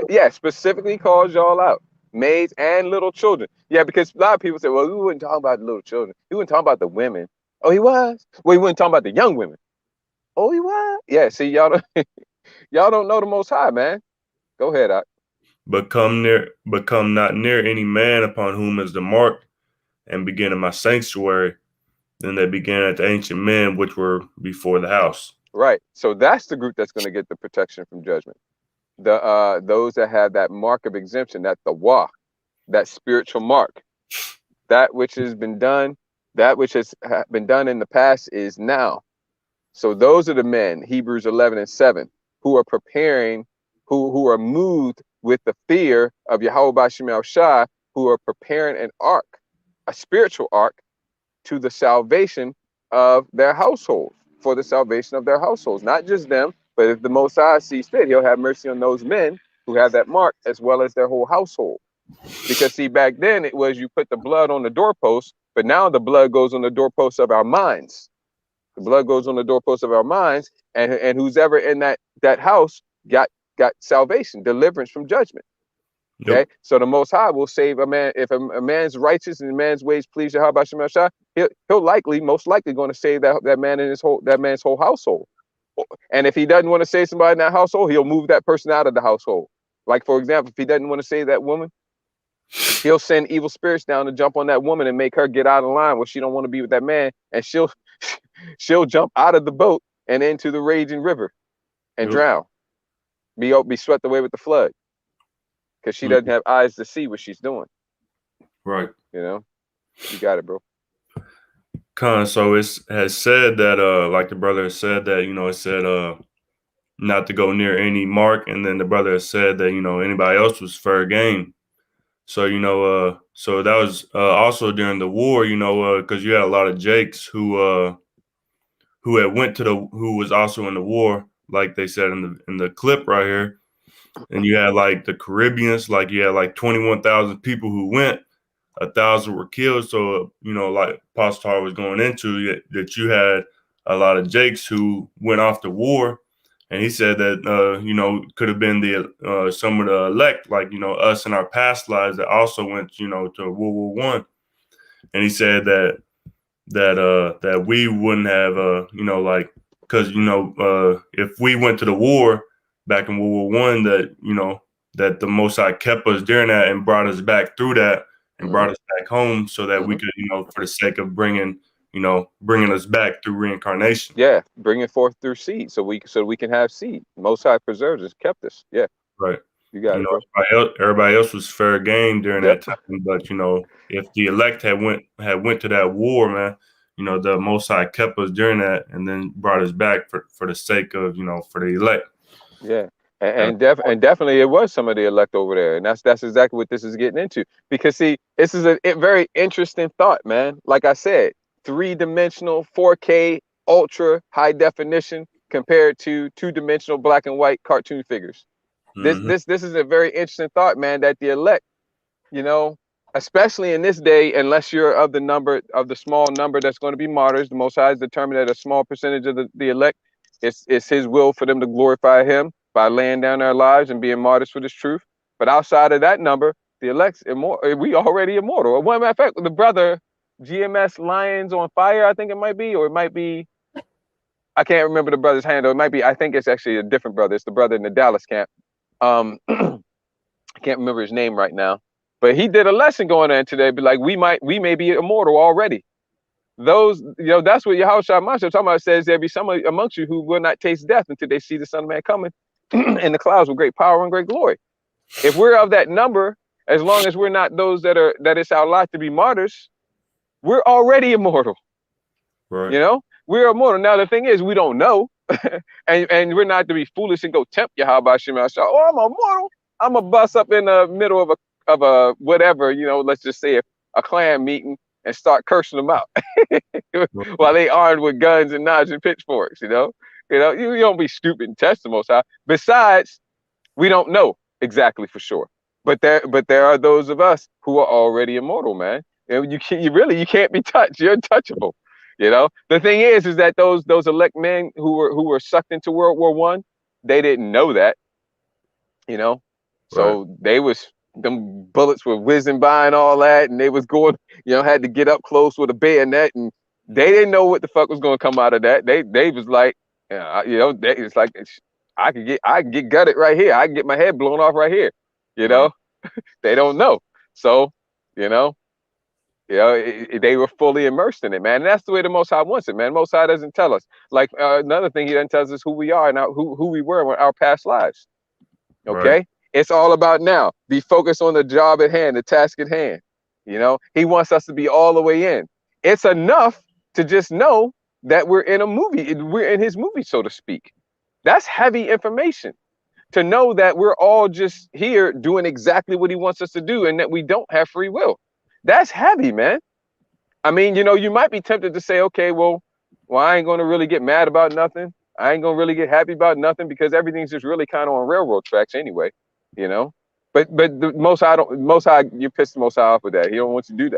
Yeah, specifically calls y'all out. Maids and little children. Yeah, because a lot of people say, well, we wouldn't talk about the little children. We wouldn't talk about the women. Oh, he was? Well, he wouldn't talk about the young women. Oh, he was? Yeah, see, y'all don't know the Most High, man. Go ahead, Ak. But come not near any man upon whom is the mark, and begin in my sanctuary. Then they began at the ancient men which were before the house. Right. So that's the group that's going to get the protection from judgment. Those that have that mark of exemption, that tawah, that spiritual mark, that which has been done, that which has been done in the past is now. So those are the men, Hebrews 11 and 7, who are preparing, who are moved with the fear of Yahweh Bashim Shai, who are preparing an ark, a spiritual ark, to the salvation of their households, for the salvation of their households, not just them, but if the Most High sees fit, he'll have mercy on those men who have that mark as well as their whole household. Because see, back then it was you put the blood on the doorpost, but now the blood goes on the doorpost of our minds. The blood goes on the doorpost of our minds, and who's ever in that house got salvation, deliverance from judgment. Okay, yep. So the Most High will save a man if a man's righteous and a man's ways please Yahweh Shem Shai. He'll most likely going to save that man and that man's whole household. And if he doesn't want to save somebody in that household, he'll move that person out of the household. Like for example, if he doesn't want to save that woman, he'll send evil spirits down to jump on that woman and make her get out of line where she don't want to be with that man, and she'll jump out of the boat and into the raging river and drown, be swept away with the flood. Because she doesn't have eyes to see what she's doing. Right. You got it, bro. So it has said that, like the brother has said that, it said not to go near any mark. And then the brother has said that, anybody else was fair game. So, so that was also during the war, because you had a lot of Jakes who was also in the war, like they said in the clip right here. And you had like the Caribbeans, like you had like 21,000 people who went, 1,000 were killed. So, like Pastor was going into that you had a lot of Jakes who went off to war, and he said that could have been the some of the elect, like us in our past lives that also went to World War One, and he said that we wouldn't have like because if we went to the war back in World War One, that the Most High kept us during that and brought us back through that and brought us back home so that we could for the sake of bringing us back through reincarnation. Yeah, bringing forth through seed, so we can have seed. Most High preserves us, kept us. Yeah, right. You got it, bro. Everybody else was fair game during that time, but if the elect had went to that war, man, the Most High kept us during that and then brought us back for the sake of for the elect. Yeah. And definitely it was some of the elect over there, and that's exactly what this is getting into. Because see, this is a very interesting thought, man. Like I said, 3-dimensional 4K ultra high definition compared to 2-dimensional black and white cartoon figures. This is a very interesting thought, man, that the elect, especially in this day, unless you're of the small number that's going to be martyrs, the Most High has determined that a small percentage of the elect, it's his will for them to glorify him by laying down their lives and being martyrs for this truth. But outside of that number, the elect's immortal. We already immortal. One matter of fact, the brother GMS Lions on Fire, I think it might be, or it might be, I can't remember the brother's handle. It might be, I think it's actually a different brother. It's the brother in the Dallas camp. I can't remember his name right now, but he did a lesson going on today. But like, we may be immortal already. Those, that's what Yahushua Mashiach talking about. Says there be some amongst you who will not taste death until they see the Son of Man coming in the clouds with great power and great glory. If we're of that number, as long as we're not those that it's our lot to be martyrs, we're already immortal. Right. We're immortal. Now the thing is, we don't know, and we're not to be foolish and go tempt Yahweh Shem Yahshua. Oh, I'm immortal. I'm a bust up in the middle of a whatever, let's just say a clan meeting and start cursing them out while they armed with guns and knives and pitchforks. You don't be stupid and test the Most High. Besides, we don't know exactly for sure, but there are those of us who are already immortal, man. You can't be touched. You're untouchable. The thing is that those elect men who were sucked into World War I, they didn't know that. So right. Them bullets were whizzing by and all that, and they was going, had to get up close with a bayonet, and they didn't know what the fuck was going to come out of that. They was like, it's like I can get gutted right here. I can get my head blown off right here. They don't know. So, they were fully immersed in it, man. And that's the way the Most High wants it, man. Most High doesn't tell us. Like another thing, he doesn't tell us who we are and who we were in our past lives. Okay. Right. It's all about now. Be focused on the job at hand, the task at hand. He wants us to be all the way in. It's enough to just know that we're in a movie. We're in his movie, so to speak. That's heavy information. To know that we're all just here doing exactly what he wants us to do and that we don't have free will. That's heavy, man. I mean, you might be tempted to say, okay, well, I ain't going to really get mad about nothing. I ain't going to really get happy about nothing because everything's just really kind of on railroad tracks anyway, But the Most High, you pissed the Most High off with that. He don't want you to do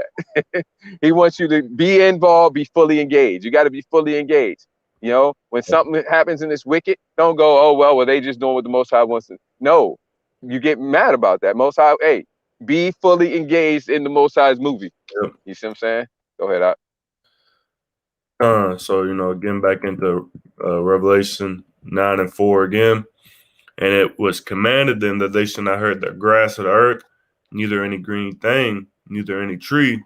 that. He wants you to be involved, be fully engaged. You got to be fully engaged. When something happens in this wicked, don't go, oh, well, they just doing what the Most High wants to. No, you get mad about that. Most High, hey, be fully engaged in the Most High's movie. Yep. You see what I'm saying? Go ahead, out. So, getting back into Revelation 9:4 again. And it was commanded them that they should not hurt the grass of the earth, neither any green thing, neither any tree,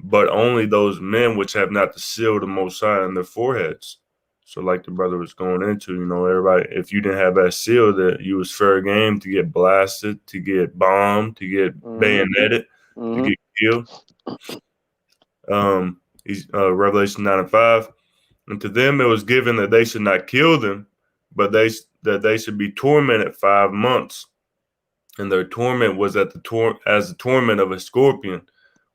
but only those men which have not the seal of the Most High on their foreheads. So like the brother was going into, everybody, if you didn't have that seal, that you was fair game to get blasted, to get bombed, to get bayoneted, to get killed. Revelation 9:5. And to them it was given that they should not kill them, but that they should be tormented 5 months. And their torment was as the torment of a scorpion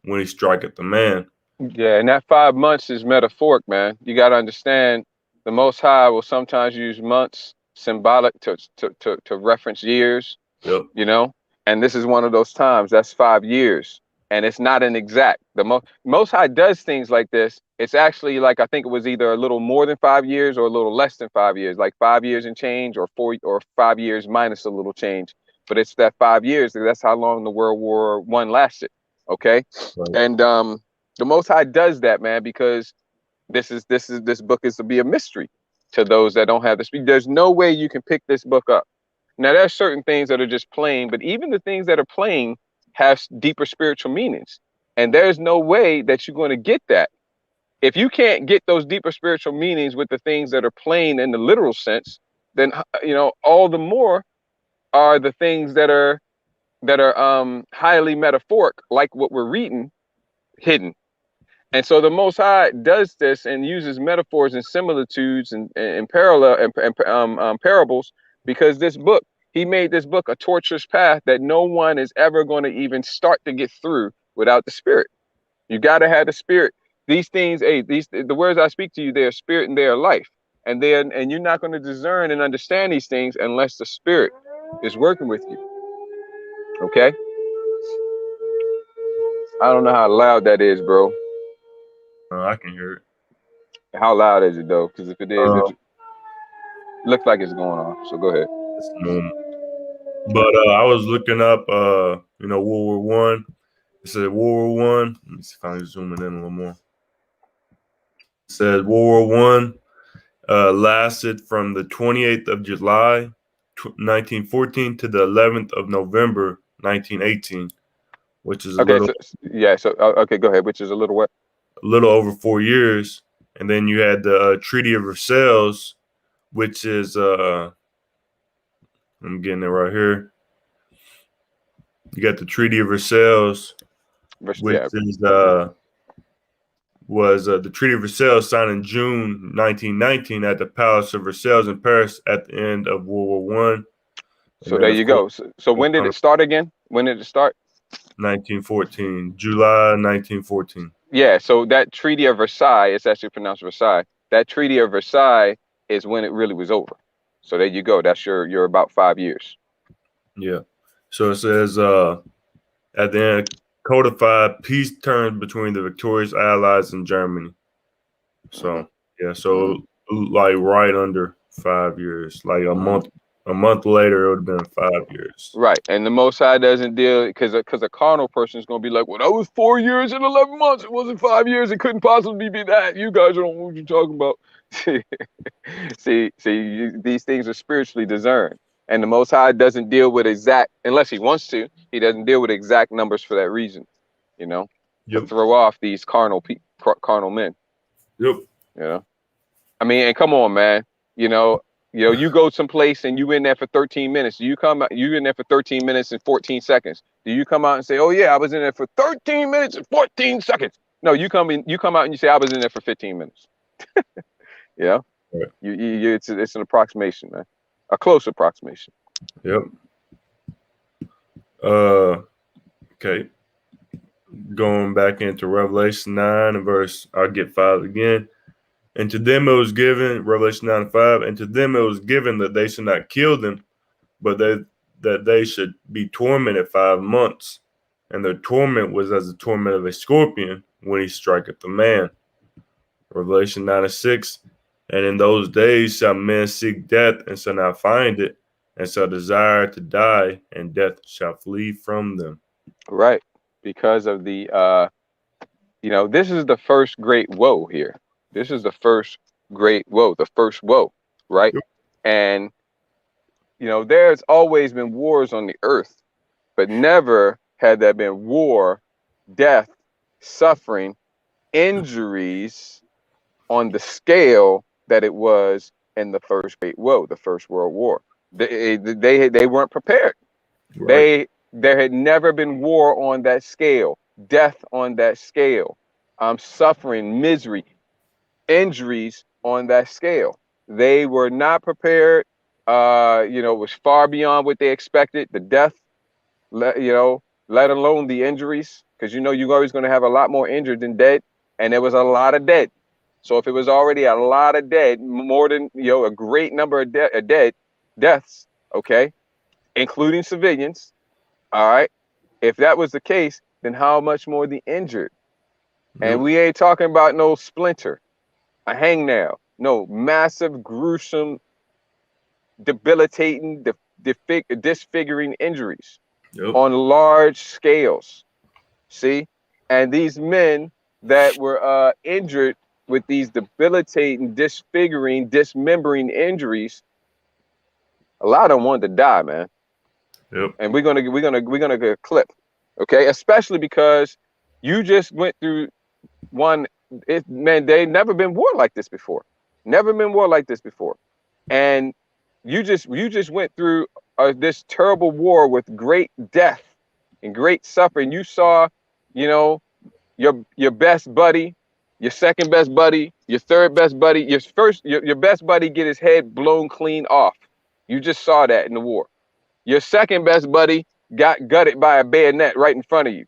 when he striketh the man. Yeah, and that 5 months is metaphoric, man. You got to understand the Most High will sometimes use months symbolic to reference years, yep. And this is one of those times. That's 5 years. and it's not an exact. The Most High does things like this. It's actually like, I think it was either a little more than 5 years or a little less than 5 years, like 5 years and change, or 5 years minus a little change. But it's that 5 years. That's how long the World War I lasted. Okay, Right. and the Most High does that, man, because this book is to be a mystery to those that don't have the speed. There's no way you can pick this book up. Now, there's certain things that are just plain, but even the things that are plain have deeper spiritual meanings. And there's no way that you're going to get that. If you can't get those deeper spiritual meanings with the things that are plain in the literal sense, then, you know, all the more are the things that are highly metaphoric, like what we're reading, hidden. And so the Most High does this and uses metaphors and similitudes and parallel and parables, because this book, he made this book a tortuous path that no one is ever going to even start to get through without the Spirit. You got to have the Spirit. These things, the words I speak to you, they are spirit and they are life. And you're not going to discern and understand these things unless the Spirit is working with you. Okay? I don't know how loud that is, bro. I can hear it. How loud is it though? Because if it is, it looks like it's going on. So go ahead. It's normal. But I was looking up, you know, World War I. It said World War One. Let me see if I can zoom in a little more. It says World War I lasted from the 28th of July, 1914, to the 11th of November, 1918, which is okay. Okay, go ahead. Which is a little what? A little over 4 years. And then you had the Treaty of Versailles, which is I'm getting it right here. You got the Treaty of Versailles, which is was the Treaty of Versailles signed in June 1919 at the Palace of Versailles in Paris at the end of World War I. So there you go. So when did it start again? When did it start? 1914, July 1914. Yeah, so that Treaty of Versailles, it's actually pronounced Versailles. That Treaty of Versailles is when it really was over. So there you go. That's your about 5 years. Yeah. So it says at the end, codified peace terms between the victorious Allies and Germany. So yeah, so like right under 5 years, like a month later, it would have been 5 years. Right, and the Most High doesn't deal, because a carnal person is going to be like, well, that was 4 years and 11 months. It wasn't 5 years. It couldn't possibly be that. You guys don't know what you're talking about. see, these things are spiritually discerned. And the Most High doesn't deal with exact, unless he wants to, he doesn't deal with exact numbers for that reason, you know, to throw off these carnal men. Yep. You know, I mean, and come on, man, you go someplace and you in there for 13 minutes. You in there for 13 minutes and 14 seconds. Do you come out and say, oh yeah, I was in there for 13 minutes and 14 seconds? No, you come out and you say, I was in there for 15 minutes. Yeah. Right. It's an approximation, man. A close approximation. Yep. Okay. Going back into Revelation 9 and verse, I'll get 5 again. And to them it was given, Revelation 9:5, and to them it was given that they should not kill them, but that they should be tormented 5 months. And their torment was as the torment of a scorpion when he striketh a man. Revelation 9:6, and in those days shall men seek death and shall not find it, and shall desire to die, and death shall flee from them. Right. Because of the, this is the first great woe here. This is the first great woe, the first woe, right? Yep. And, there's always been wars on the earth, but never had there been war, death, suffering, injuries on the scale that it was in the first great woe, the First World War. They weren't prepared. Right. There had never been war on that scale, death on that scale, suffering, misery, injuries on that scale. They were not prepared. It was far beyond what they expected. The death, let alone the injuries, because you're always going to have a lot more injured than dead, and there was a lot of dead. So if it was already a lot of dead, more than a great number of deaths, okay, including civilians. All right. If that was the case, then how much more the injured? And Yep. we ain't talking about no splinter, a hangnail. No, massive, gruesome, debilitating, disfiguring injuries Yep. on large scales. See? And these men that were injured with these debilitating, disfiguring, dismembering injuries, a lot of them wanted to die, man. Yep. And we're gonna get a clip, okay? Especially because you just went through one. Man, they never been war like this before. Never been war like this before, and you just went through this terrible war with great death and great suffering. You saw, you know, your best buddy, your second best buddy, your third best buddy, your best buddy get his head blown clean off. You just saw that in the war. Your second best buddy got gutted by a bayonet right in front of you.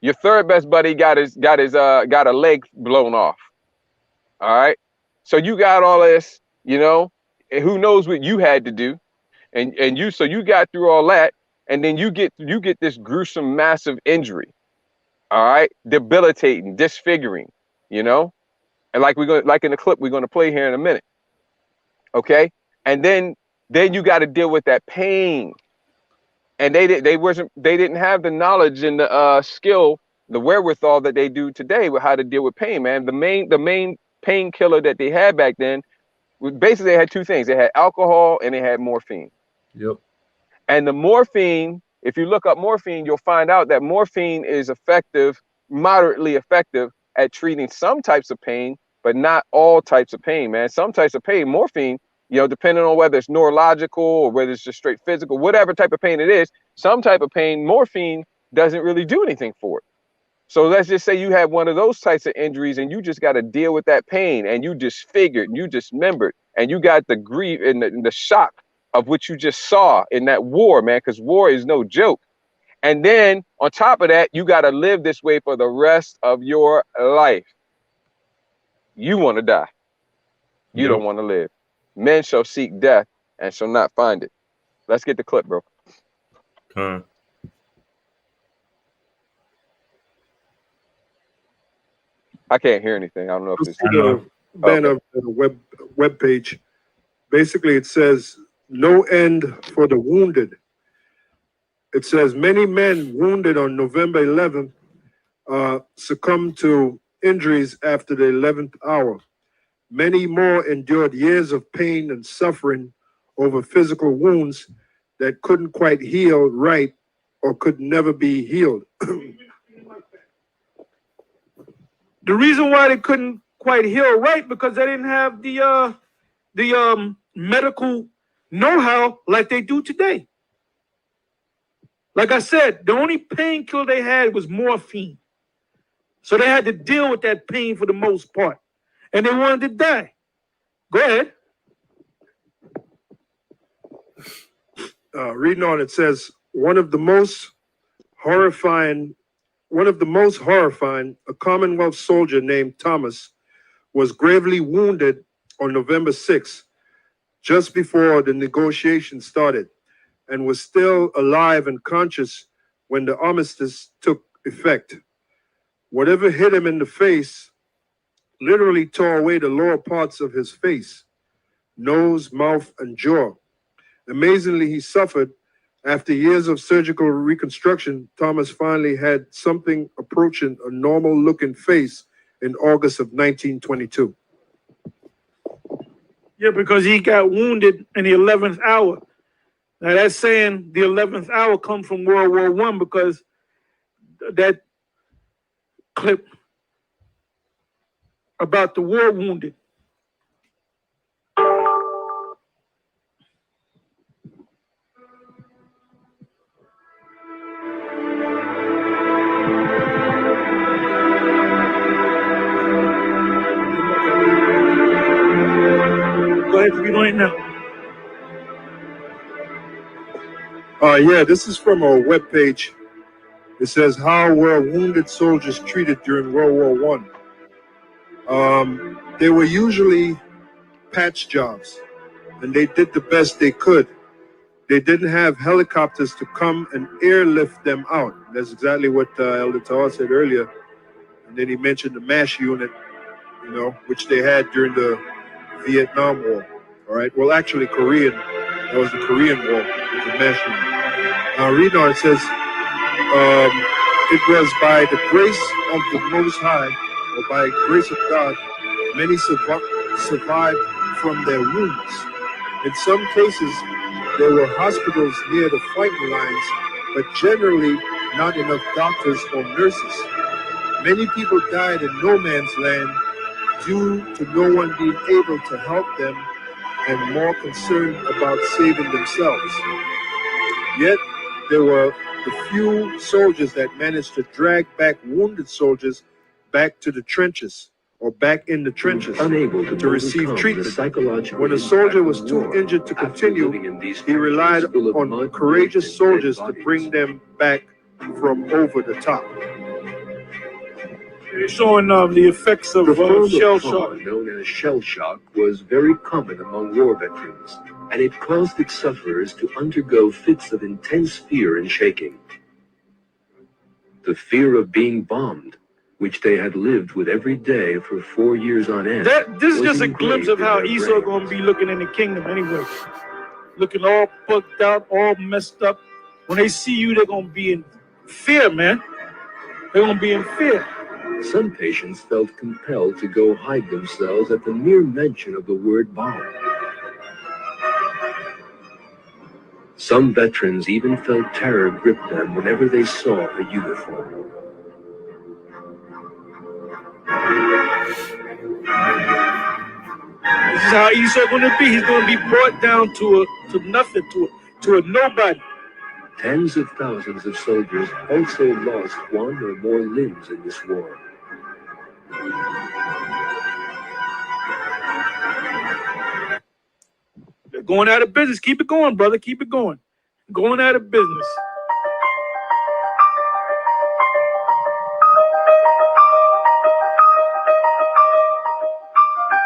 Your third best buddy got a leg blown off. All right. So you got all this, you know, and who knows what you had to do. And so you got through all that, and then you get this gruesome, massive injury. All right, debilitating, disfiguring, you know, and like in the clip we're gonna play here in a minute. Okay, and then you got to deal with that pain, and they didn't have the knowledge and the skill, the wherewithal that they do today with how to deal with pain, man. The main painkiller that they had back then, basically they had two things: they had alcohol and they had morphine. Yep. And the morphine, if you look up morphine, you'll find out that morphine is effective, moderately effective at treating some types of pain, but not all types of pain, man. Some types of pain, morphine, you know, depending on whether it's neurological or whether it's just straight physical, whatever type of pain it is, some type of pain, morphine doesn't really do anything for it. So let's just say you have one of those types of injuries and you just got to deal with that pain, and you disfigured and you dismembered, and you got the grief and the shock of what you just saw in that war, man, because war is no joke. And then on top of that, you got to live this way for the rest of your life. You want to die. You don't want to live. Men shall seek death and shall not find it. Let's get the clip, bro. I can't hear anything. I don't know if it's banner the web page. Basically, it says no end for the wounded. It says many men wounded on November 11th succumbed to injuries after the 11th hour. Many more endured years of pain and suffering over physical wounds that couldn't quite heal right or could never be healed. The reason why they couldn't quite heal right because they didn't have the medical know-how like they do today. Like I said, the only painkiller they had was morphine. So they had to deal with that pain for the most part. And they wanted to die. Go ahead. Reading on, it says, one of the most horrifying, a Commonwealth soldier named Thomas was gravely wounded on November 6th, just before the negotiations started, and was still alive and conscious when the armistice took effect. Whatever hit him in the face literally tore away the lower parts of his face, nose, mouth, and jaw. Amazingly, he suffered. After years of surgical reconstruction, Thomas finally had something approaching a normal-looking face in August of 1922. Yeah, because he got wounded in the 11th hour. Now that's saying the 11th hour come from World War I because that clip about the war wounded. Go ahead, read on it now. Yeah, this is from a webpage. It says, how were wounded soldiers treated during World War I? They were usually patch jobs, and they did the best they could. They didn't have helicopters to come and airlift them out. That's exactly what Elder Tawar said earlier. And then he mentioned the MASH unit, you know, which they had during the Vietnam War. All right. Well, actually, Korean. That was the Korean War with the MASH unit. Reading on, it says, it was by the grace of the Most High, or by grace of God, many survived from their wounds. In some cases, there were hospitals near the fighting lines, but generally not enough doctors or nurses. Many people died in no man's land due to no one being able to help them and more concerned about saving themselves. Yet, there were the few soldiers that managed to drag back wounded soldiers back to the trenches, or back in the trenches, unable to receive treatment. When a soldier was too injured to continue, he relied on courageous soldiers to bring them back from over the top. They're showing the effects of The form shell of shock. trauma known as shell shock was very common among war veterans, and it caused its sufferers to undergo fits of intense fear and shaking. The fear of being bombed, which they had lived with every day for 4 years on end. This is was just a glimpse of engraved in how their Esau brains. gonna be looking in the kingdom anyway. Looking all bugged out, all messed up. When they see you, they're gonna be in fear, man. They're gonna be in fear. Some patients felt compelled to go hide themselves at the mere mention of the word bomb. Some veterans even felt terror grip them whenever they saw a uniform. This is how Esau gonna be. He's gonna be brought down to nothing, to a nobody. Tens of thousands of soldiers also lost one or more limbs in this war. They're going out of business. Keep it going, brother. Keep it going. Going out of business.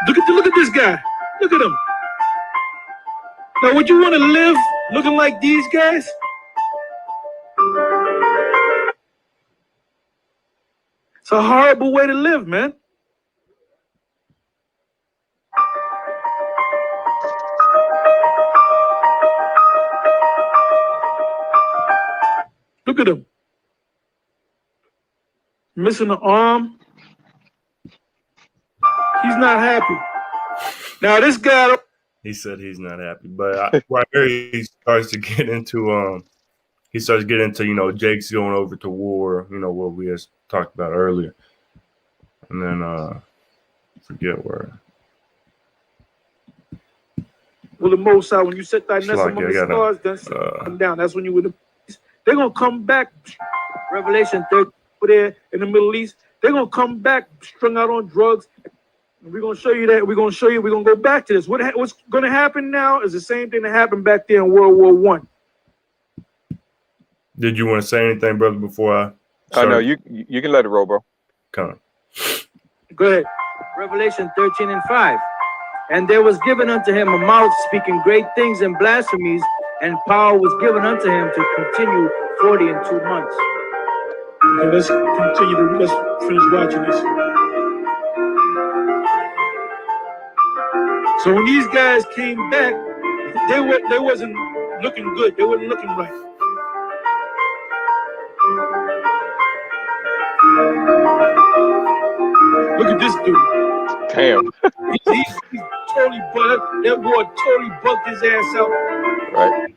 Look at this guy. Look at him. Now, would you want to live looking like these guys? It's a horrible way to live, man. Look at him. Missing an arm. He's not happy. Now this guy. He said he's not happy, but right here he starts to get into you know, Jake's going over to war, you know, what we had talked about earlier, and then forget where. Well, the Most High, when you set thy nest Slack, among I the gotta, stars, then come down. That's when you would. They're gonna come back. Revelation 30 over there in the Middle East. They're gonna come back strung out on drugs. And we're gonna show you that. We're gonna show you. We're gonna go back to this. What's gonna happen now is the same thing that happened back there in World War I. Did you want to say anything, brother, before I? Oh no, you can let it roll, bro. Come on. Go ahead. Revelation 13:5. And there was given unto him a mouth speaking great things and blasphemies, and power was given unto him to continue 42 months. Okay, let's continue. Let's finish watching this. So when these guys came back, they wasn't looking good. They wasn't looking right. Look at this dude. Damn. He's totally bugged. That boy totally bugged his ass out. Right.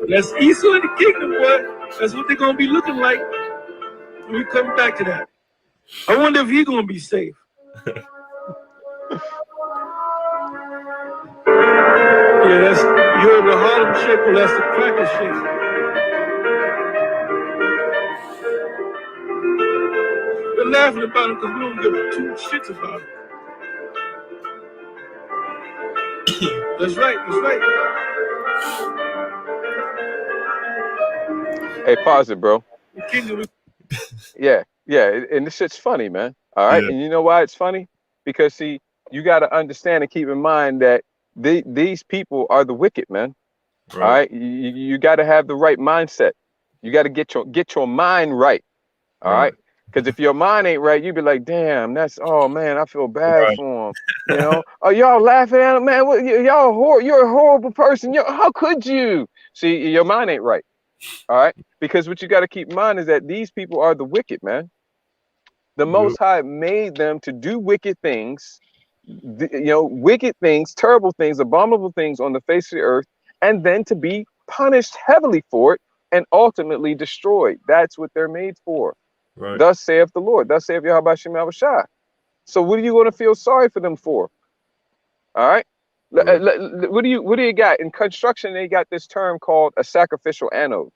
That's Esau in the kingdom, boy. That's what they're gonna be looking like when we come back to that. I wonder if he's gonna be safe. Yeah, that's you heard the Harlem Shake, well, that's the cracker shake. We're laughing about him because we don't give two shits about him. That's right, that's right. Hey, pause it, bro. We kingdom. Yeah, and this shit's funny, man. All right, Yeah. and you know why it's funny? Because see, you got to understand and keep in mind that these people are the wicked, man. All right, you got to have the right mindset. You got to get your mind right. All right, because if your mind ain't right, you be like, damn, oh man, I feel bad for him. You know, oh y'all laughing at him, man. You're a horrible person. How could you? See, your mind ain't right. All right, because what you got to keep in mind is that these people are the wicked, man. The Most High made them to do wicked things, wicked things, terrible things, abominable things on the face of the earth, and then to be punished heavily for it and ultimately destroyed. That's what they're made for. Right. Thus saith the Lord. Thus saith Yahweh Shem Yahushua. So what are you going to feel sorry for them for? All right. What do you got in construction? They got this term called a sacrificial anode.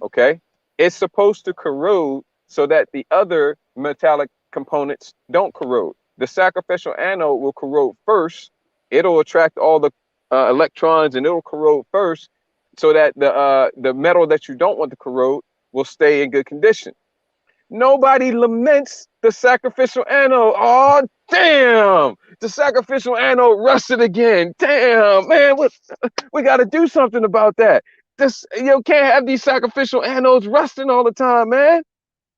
Okay, it's supposed to corrode so that the other metallic components don't corrode. The sacrificial anode will corrode first. It'll attract all the electrons and it'll corrode first, so that the metal that you don't want to corrode will stay in good condition. Nobody laments the sacrificial anode. Oh, damn! The sacrificial anode rusted again. Damn, man, we got to do something about that. You can't have these sacrificial anodes rusting all the time, man.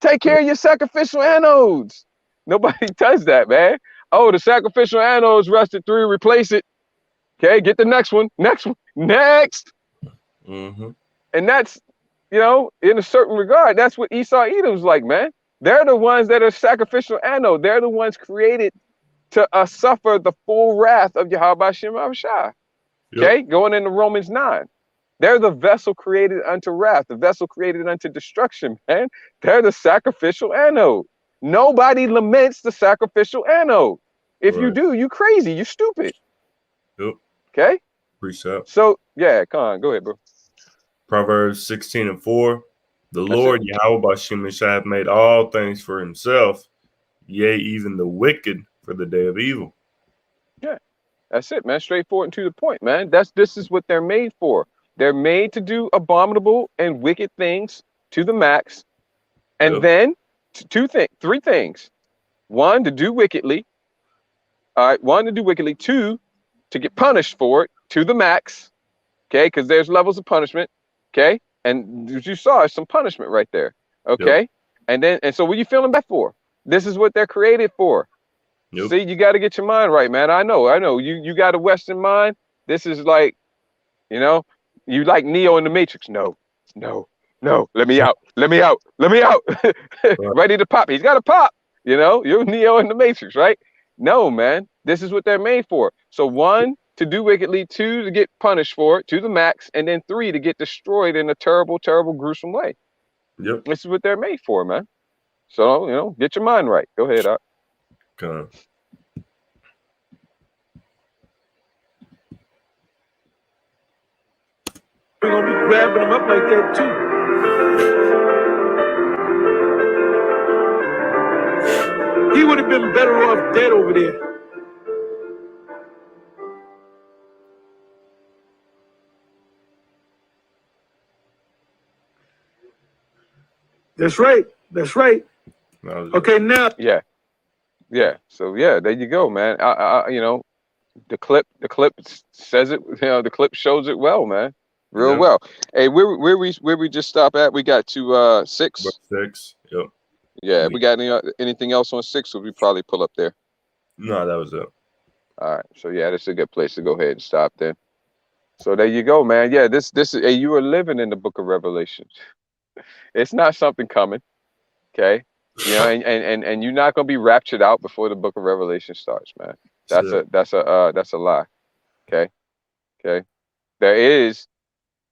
Take care of your sacrificial anodes. Nobody does that, man. Oh, the sacrificial anodes rusted through, replace it. Okay, get the next one. Next. Mm-hmm. And that's, in a certain regard, that's what Esau Edom's like, man. They're the ones that are sacrificial anode. They're the ones created to suffer the full wrath of Yahweh Shem Yahushua. Okay, going into Romans 9. They're the vessel created unto wrath, the vessel created unto destruction, man. They're the sacrificial anode. Nobody laments the sacrificial anode. If you do, you crazy, you stupid. Yep. Okay? Precept. So, yeah, come on, go ahead, bro. Proverbs 16:4. The Lord Yahweh Bashem hath made all things for himself, yea, even the wicked for the day of evil. Yeah, that's it, man. Straightforward and to the point, man. This is what they're made for. They're made to do abominable and wicked things to the max. And then three things. One, to do wickedly. All right, one, to do wickedly. Two, to get punished for it to the max. Okay, because there's levels of punishment. Okay, and as you saw, some punishment right there. Okay, and so what are you feeling bad for? This is what they're created for. See, you got to get your mind right, man. I know. You got a Western mind. This is like, you like Neo in the Matrix. No. Let me out. Ready to pop. He's got to pop. You're Neo in the Matrix, right? No, man. This is what they're made for. So one, to do wickedly. Two, to get punished for it to the max. And then three, to get destroyed in a terrible, terrible, gruesome way. Yep. This is what they're made for, man. So, get your mind right. Go ahead, Art. Okay. We're gonna be grabbing them up like that too. He would have been better off dead over there. That's right. Okay, now. Yeah. So there you go, man. The clip says it. The clip shows it well, man. Real well. Hey, where we just stop at? We got to 6. 6. Yep. Yeah. We got anything else on 6? So we probably pull up there. No, that was it. All right. So yeah, this is a good place to go ahead and stop then. So there you go, man. Yeah, this is you are living in the book of Revelation. It's not something coming. Okay. And you're not gonna be raptured out before the book of Revelation starts, man. That's a lie. Okay.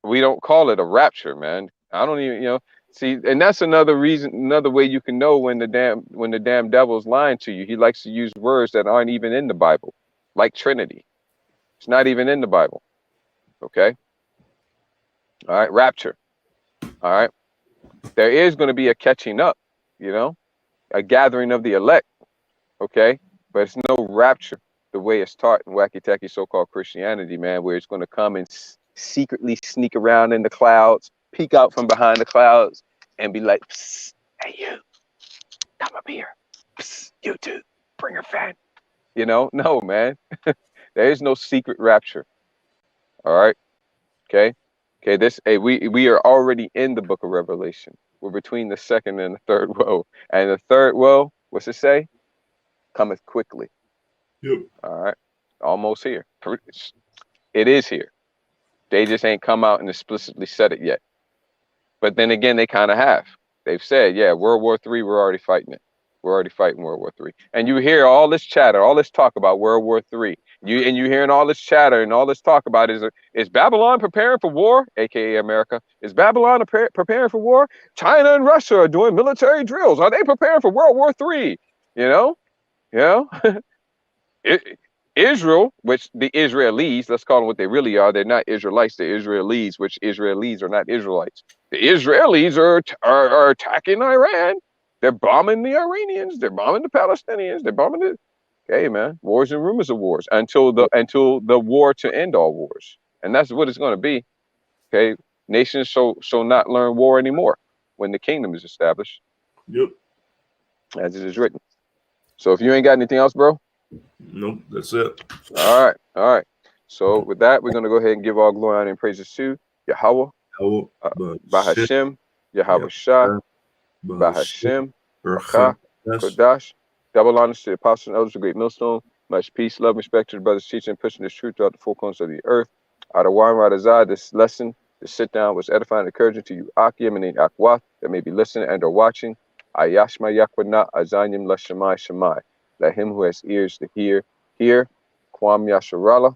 We don't call it a rapture, man. I don't even, see, and that's another way you can know when the damn devil's lying to you. He likes to use words that aren't even in the Bible, like Trinity. It's not even in the Bible. Okay. All right. Rapture. All right. There is going to be a catching up, a gathering of the elect. Okay. But it's no rapture the way it's taught in wacky-tacky so-called Christianity, man, where it's going to come and secretly sneak around in the clouds, peek out from behind the clouds, and be like, "Psst, hey you, come up here. Psst, you two, bring her fan." You know, no, man. There is no secret rapture. All right. Okay. Okay. We are already in the book of Revelation. We're between the second and the third woe. And the third woe, what's it say? Cometh quickly. Yep. All right. Almost here. It is here. They just ain't come out and explicitly said it yet. But then again, they kind of have. They've said, yeah, World War III, we're already fighting it. We're already fighting World War III. And you hear all this chatter, all this talk about World War III. You hearing all this chatter and all this talk about is Babylon preparing for war, aka America? Is Babylon preparing for war? China and Russia are doing military drills. Are they preparing for World War III? You know, Israel, which the Israelis, let's call them what they really are. They're not Israelites. They're Israelis, which Israelis are not Israelites. The Israelis are attacking Iran. They're bombing the Iranians. They're bombing the Palestinians. They're bombing the. Okay, man, wars and rumors of wars until the war to end all wars, and that's what it's going to be. Okay, nations shall not learn war anymore when the kingdom is established. Yep. As it is written. So if you ain't got anything else, bro. Nope, that's it. All right. So with that, we're gonna go ahead and give all glory, honor, and praises to Yahweh, Bahashem, Yahweh Shah, Bahashem, Bakah, Kodash. Double honors to the apostles and elders of Great Millstone. Much peace, love, respect to the brothers teaching and pushing this truth throughout the four corners of the earth. Out of Wan Radazah, this lesson, this sit down was edifying and encouraging to you, Akim and Akwath, that may be listening and or watching. Ayashma Yakwana Azanyim Lashamai Shamai. Let him who has ears to hear. Kwam Yasharala.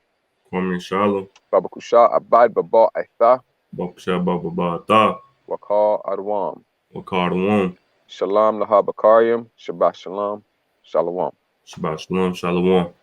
Kwam Yasharala. Baba Kusha Abad Baba Aitha. Bakusha Baba Ata. Wakal Adwam. Wakal Adwam. Shalom Laha Bakariam. Shabbat Shalom. Shalom. Shabbat Shalom. Shalom.